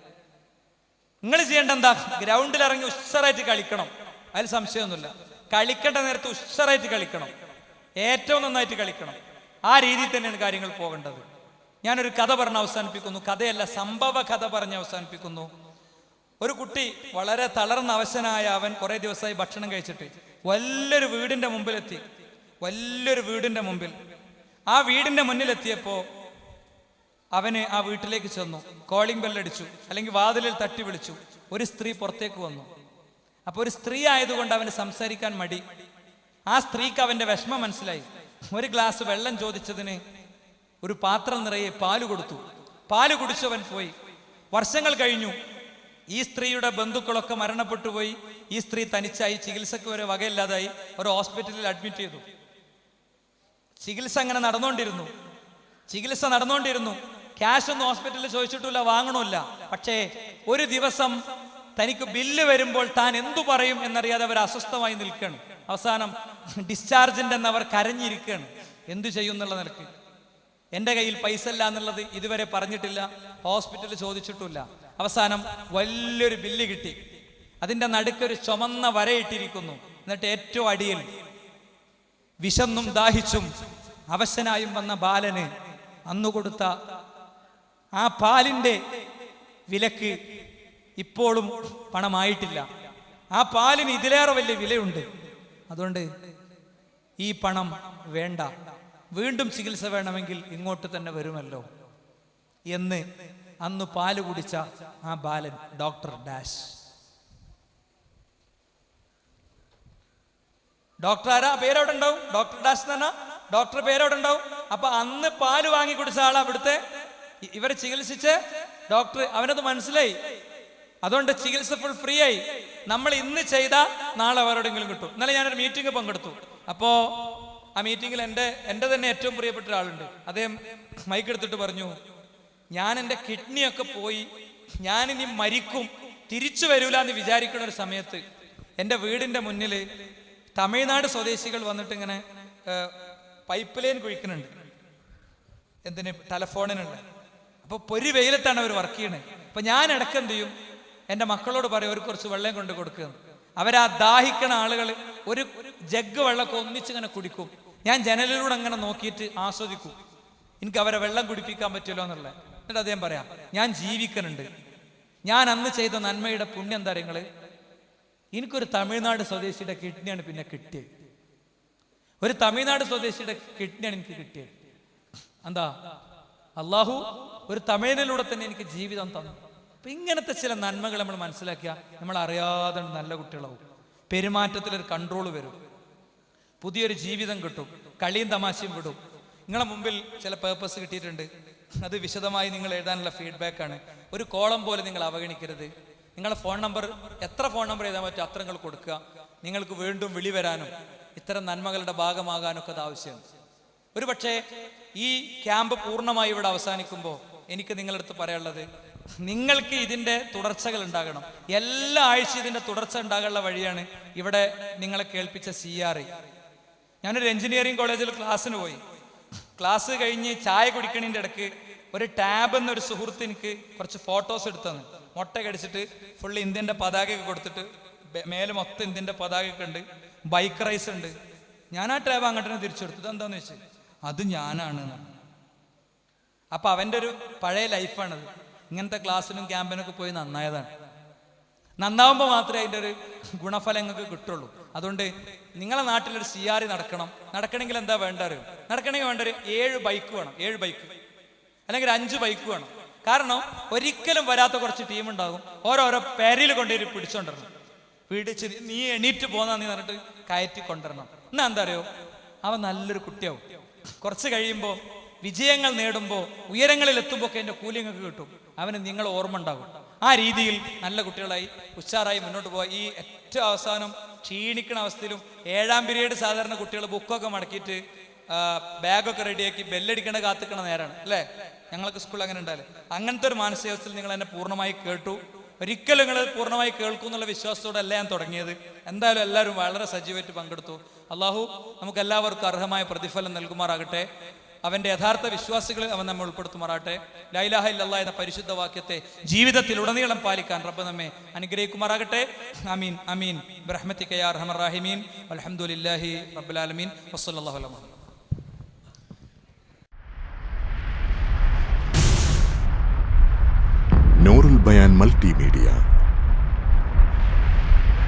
നിങ്ങൾ ചെയ്യേണ്ട എന്താ, ഗ്രൗണ്ടിൽ ഇറങ്ങി ഉഷാറായിട്ട് കളിക്കണം, അതിൽ സംശയമൊന്നുമില്ല. കളിക്കേണ്ട നേരത്ത് ഉഷാറായിട്ട് കളിക്കണം, ഏറ്റവും നന്നായിട്ട് കളിക്കണം. ആ രീതിയിൽ തന്നെയാണ് കാര്യങ്ങൾ പോകേണ്ടത്. ഞാനൊരു കഥ പറഞ്ഞ് അവസാനിപ്പിക്കുന്നു. കഥയല്ല, സംഭവ കഥ പറഞ്ഞ് അവസാനിപ്പിക്കുന്നു. ഒരു കുട്ടി വളരെ തളർന്ന അവശനായ അവൻ കുറെ ദിവസമായി ഭക്ഷണം കഴിച്ചിട്ട് വലിയൊരു വീടിന്റെ മുമ്പിലെത്തി. വലിയൊരു വീടിന്റെ മുമ്പിൽ, ആ വീടിന്റെ മുന്നിലെത്തിയപ്പോ അവന് ആ വീട്ടിലേക്ക് ചെന്നു. കോളിംഗ് ബെല്ലടിച്ചു, അല്ലെങ്കിൽ വാതിലിൽ തട്ടി വിളിച്ചു. ഒരു സ്ത്രീ പുറത്തേക്ക് വന്നു. അപ്പൊ ഒരു സ്ത്രീ ആയതുകൊണ്ട് അവന് സംസാരിക്കാൻ മടി. ആ സ്ത്രീക്ക് അവന്റെ വിഷമം മനസ്സിലായി. ഒരു ഗ്ലാസ് വെള്ളം ചോദിച്ചതിന് ഒരു പാത്രം നിറയെ പാല് കൊടുത്തു. പാല് കുടിച്ചവൻ പോയി. വർഷങ്ങൾ കഴിഞ്ഞു. ഈ സ്ത്രീയുടെ ബന്ധുക്കളൊക്കെ മരണപ്പെട്ടു പോയി. ഈ സ്ത്രീ തനിച്ചായി, ചികിത്സക്ക് വരെ വകയില്ലാതായി. ഒരു ഹോസ്പിറ്റലിൽ അഡ്മിറ്റ് ചെയ്തു. ചികിത്സ അങ്ങനെ നടന്നുകൊണ്ടിരുന്നു. ക്യാഷ് ഒന്നും ഹോസ്പിറ്റലിൽ ചോദിച്ചിട്ടില്ല, വാങ്ങണമില്ല. പക്ഷേ ഒരു ദിവസം തനിക്ക് ബില്ല് വരുമ്പോൾ താൻ എന്തു പറയും എന്നറിയാതെ അവർ അസ്വസ്ഥമായി നിൽക്കുകയാണ്. അവസാനം ഡിസ്ചാർജിന്റെ അവർ കരഞ്ഞിരിക്കുകയാണ്. എന്തു ചെയ്യും എന്നുള്ള നിലക്ക്. എൻ്റെ കയ്യിൽ പൈസ ഇല്ല എന്നുള്ളത് ഇതുവരെ പറഞ്ഞിട്ടില്ല, ഹോസ്പിറ്റലിൽ ചോദിച്ചിട്ടില്ല. അവസാനം വലിയൊരു ബില്ല് കിട്ടി. അതിൻ്റെ നടുക്കൊരു ചുമന്ന വരയിട്ടിരിക്കുന്നു. എന്നിട്ട് ഏറ്റവും അടിയിൽ വിശന്നും ദാഹിച്ചും അവശനായും വന്ന ബാലന് അന്നു കൊടുത്ത ആ പാലിൻ്റെ വിലക്ക് ഇപ്പോഴും പണമായിട്ടില്ല. ആ പാലിന് ഇതിലേറെ വലിയ വിലയുണ്ട്. അതുകൊണ്ട് ഈ പണം വേണ്ട, വീണ്ടും ചികിത്സ വേണമെങ്കിൽ ഇങ്ങോട്ട് തന്നെ വരുമല്ലോ എന്ന് അന്ന് പാല് കുടിച്ച ആ ബാലൻ ഡോക്ടർ ഡാഷ്. ഡോക്ടർ ആരാ? പേരവിടെ ഉണ്ടാവും, ഡോക്ടർ ഡാഷ് തന്നെ ഡോക്ടർ പേരവിടെ ഉണ്ടാവും. അപ്പൊ അന്ന് പാല് വാങ്ങി കുടിച്ച ആളാ ഇവിടുത്തെ ഇവരെ ചികിത്സിച്ച് ഡോക്ടർ. അവനത് മനസ്സിലായി. അതുകൊണ്ട് ചികിത്സ ഫുൾ ഫ്രീ ആയി. നമ്മൾ ഇന്ന് ചെയ്താൽ നാളെ അവരോടെങ്കിലും കിട്ടും. ഇന്നലെ ഞാനൊരു മീറ്റിംഗ് പങ്കെടുത്തു. അപ്പോ ആ മീറ്റിംഗിൽ എൻ്റെ തന്നെ ഏറ്റവും പ്രിയപ്പെട്ട ഒരാളുണ്ട്. അദ്ദേഹം മൈക്ക് എടുത്തിട്ട് പറഞ്ഞു, ഞാൻ എൻ്റെ കിഡ്നിയൊക്കെ പോയി, ഞാനിനി മരിക്കും, തിരിച്ചു വരൂല എന്ന് വിചാരിക്കുന്ന ഒരു സമയത്ത് എൻ്റെ വീടിൻ്റെ മുന്നിൽ തമിഴ്നാട് സ്വദേശികൾ വന്നിട്ട് ഇങ്ങനെ പൈപ്പ് ലൈൻ കുഴിക്കുന്നുണ്ട്. എന്തിന്? ടെലഫോണിനുള്ള. അപ്പോൾ പൊരി വെയിലത്താണ് അവർ വർക്ക് ചെയ്യണത്. അപ്പൊ ഞാൻ ഇടയ്ക്ക് എന്ത് ചെയ്യും, എൻ്റെ മക്കളോട് പറയും ഒരു കുറച്ച് വെള്ളം കൊണ്ട് കൊടുക്കുക. അവരാ ദാഹിക്കണ ആളുകൾ ഒരു ജഗ് വെള്ളമൊക്കെ ഒന്നിച്ചിങ്ങനെ കുടിക്കും. ഞാൻ ജനലിലൂടെ അങ്ങനെ നോക്കിയിട്ട് ആസ്വദിക്കും. എനിക്ക് അവരെ വെള്ളം കുടിപ്പിക്കാൻ പറ്റുമല്ലോ എന്നുള്ളത്. എന്നിട്ട് അദ്ദേഹം പറയാം, ഞാൻ ജീവിക്കുന്നുണ്ട്. ഞാൻ അന്ന് ചെയ്ത നന്മയുടെ പുണ്യം എന്താ നിങ്ങൾ? എനിക്കൊരു തമിഴ്നാട് സ്വദേശിയുടെ കിഡ്നിയാണ് പിന്നെ കിട്ടിയത്. ഒരു തമിഴ്നാട് സ്വദേശിയുടെ കിഡ്നിയാണ് എനിക്ക് കിട്ടിയത്. എന്താ? അള്ളാഹു ഒരു തമിഴിനിലൂടെ തന്നെ എനിക്ക് ജീവിതം തന്നു. അപ്പൊ ഇങ്ങനത്തെ ചില നന്മകൾ നമ്മൾ മനസ്സിലാക്കിയ നമ്മൾ അറിയാതെ നല്ല കുട്ടികളാവും. പെരുമാറ്റത്തിലൊരു കൺട്രോൾ വരും, പുതിയൊരു ജീവിതം കിട്ടും, കളിയും തമാശയും വിടും. നിങ്ങളെ മുമ്പിൽ ചില പേർപ്പസ് കിട്ടിയിട്ടുണ്ട്. അത് വിശദമായി നിങ്ങൾ എഴുതാനുള്ള ഫീഡ്ബാക്കാണ്. ഒരു കോളം പോലെ നിങ്ങൾ അവഗണിക്കരുത്. നിങ്ങളുടെ ഫോൺ നമ്പർ, എത്ര ഫോൺ നമ്പർ എഴുതാൻ പറ്റും അത്ര നിങ്ങൾ കൊടുക്കുക. നിങ്ങൾക്ക് വീണ്ടും വിളി വരാനും ഇത്തരം നന്മകളുടെ ഭാഗമാകാനൊക്കെ അത് ആവശ്യമാണ്. ഒരു പക്ഷേ ഈ ക്യാമ്പ് പൂർണ്ണമായി ഇവിടെ അവസാനിക്കുമ്പോൾ എനിക്ക് നിങ്ങളടുത്ത് പറയാനുള്ളത്, നിങ്ങൾക്ക് ഇതിൻ്റെ തുടർച്ചകൾ ഉണ്ടാകണം. എല്ലാ ആഴ്ച ഇതിൻ്റെ തുടർച്ച ഉണ്ടാകാനുള്ള വഴിയാണ് ഇവിടെ നിങ്ങളെ കേൾപ്പിച്ച CR. ഞാനൊരു എഞ്ചിനീയറിംഗ് കോളേജിൽ ക്ലാസ്സിന് പോയി. ക്ലാസ് കഴിഞ്ഞ് ചായ കുടിക്കണതിൻ്റെ ഇടയ്ക്ക് ഒരു ടാബ് എന്നൊരു സുഹൃത്ത് എനിക്ക് കുറച്ച് ഫോട്ടോസ് എടുത്തന്ന്. മുട്ട കടിച്ചിട്ട് ഫുള്ള് ഇന്ത്യൻ്റെ പതാകയൊക്കെ കൊടുത്തിട്ട് മേലെ മൊത്തം ഇന്ത്യൻ്റെ പതാകയൊക്കെ ഉണ്ട്, ബൈക്ക് റൈസ് ഉണ്ട്. ഞാൻ ആ ടാബ് അങ്ങോട്ട് തിരിച്ചെടുത്തത് എന്താന്ന് വെച്ചാൽ അത് ഞാനാണ്. അപ്പൊ അവൻ്റെ ഒരു പഴയ ലൈഫാണത്. ഇങ്ങനത്തെ ക്ലാസ്സിനും ക്യാമ്പിനൊക്കെ പോയി നന്നായതാണ്. നന്നാവുമ്പോൾ മാത്രമേ അതിൻ്റെ ഒരു ഗുണഫലം നിങ്ങൾക്ക് കിട്ടുള്ളൂ. അതുകൊണ്ട് നിങ്ങളെ നാട്ടിലൊരു CR നടക്കണമെങ്കിൽ എന്താ വേണ്ട അറിയോ? നടക്കണമെങ്കിൽ വേണ്ട ഒരു 7 ബൈക്ക് വേണം. 7 ബൈക്ക് അല്ലെങ്കിൽ 5 ബൈക്ക് വേണം. കാരണം ഒരിക്കലും വരാത്ത കുറച്ച് ടീം ഉണ്ടാകും. ഓരോരോ പേരിൽ കൊണ്ടുപോയി പിടിച്ചോണ്ടിരണം. പിടിച്ച് നീ എണീറ്റ് പോന്നാ നീ പറഞ്ഞിട്ട് കയറ്റി കൊണ്ടുവരണം. എന്നാ എന്താ അറിയോ? അവൻ നല്ലൊരു കുട്ടിയാവും. കുറച്ച് കഴിയുമ്പോൾ വിജയങ്ങൾ നേടുമ്പോൾ ഉയരങ്ങളിൽ എത്തുമ്പോൾ ഒക്കെ എൻ്റെ കൂലി നിങ്ങൾക്ക് കിട്ടും. അവന് നിങ്ങൾ ഓർമ്മ ഉണ്ടാകും. ആ രീതിയിൽ നല്ല കുട്ടികളായി ഉഷാറായി മുന്നോട്ട് പോകാം. ഈ ഏറ്റവും അവസാനം ക്ഷീണിക്കുന്ന അവസ്ഥയിലും 7ാം പീരീഡ് സാധാരണ കുട്ടികൾ ബുക്കൊക്കെ മടക്കിയിട്ട് ബാഗൊക്കെ റെഡിയാക്കി ബെല്ലടിക്കണ കാത്തിക്കണ നേരാണ് അല്ലേ? ഞങ്ങൾക്ക് സ്കൂളിൽ അങ്ങനെ ഉണ്ടാവില്ലേ? അങ്ങനത്തെ ഒരു മാനസികാവസ്ഥയിൽ നിങ്ങൾ എന്നെ പൂർണ്ണമായി കേട്ടു. ഒരിക്കലും നിങ്ങൾ പൂർണ്ണമായി കേൾക്കും എന്നുള്ള വിശ്വാസത്തോടെ അല്ല ഞാൻ തുടങ്ങിയത്. എന്തായാലും എല്ലാവരും വളരെ സജീവമായിട്ട് പങ്കെടുത്തു. അള്ളാഹു നമുക്ക് എല്ലാവർക്കും അർഹമായ പ്രതിഫലം നൽകുമാറാകട്ടെ. അവന്റെ യഥാർത്ഥ വിശ്വാസികളിൽ അവൻ നമ്മെ ഉൾപ്പെടുത്തുമാറാട്ടെ. ലാ ഇലാഹ ഇല്ലല്ലാഹ് എന്ന പരിശുദ്ധ വാക്യത്തെ ജീവിതത്തിൽ ഉടനീളം പാലിക്കാൻ റബ്ബ് നമ്മെ അനുഗ്രഹിക്കുമാറാകട്ടെ. ആമീൻ ആമീൻ ബിറഹ്മതിക യാ അർഹമർ റഹീമീൻ. വൽഹംദുലില്ലാഹി റബ്ബിൽ ആലമീൻ. വസ്സല്ലല്ലാഹു അലൈഹി വസല്ലം. നൂറുൽ ബയാൻ മൾട്ടിമീഡിയ,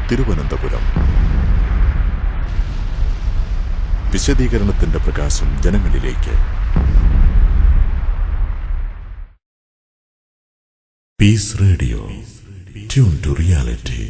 തിരുവനന്തപുരം. വിശദീകരണത്തിന്റെ പ്രകാശം ജനങ്ങളിലേക്ക്. Peace radio, tune to reality.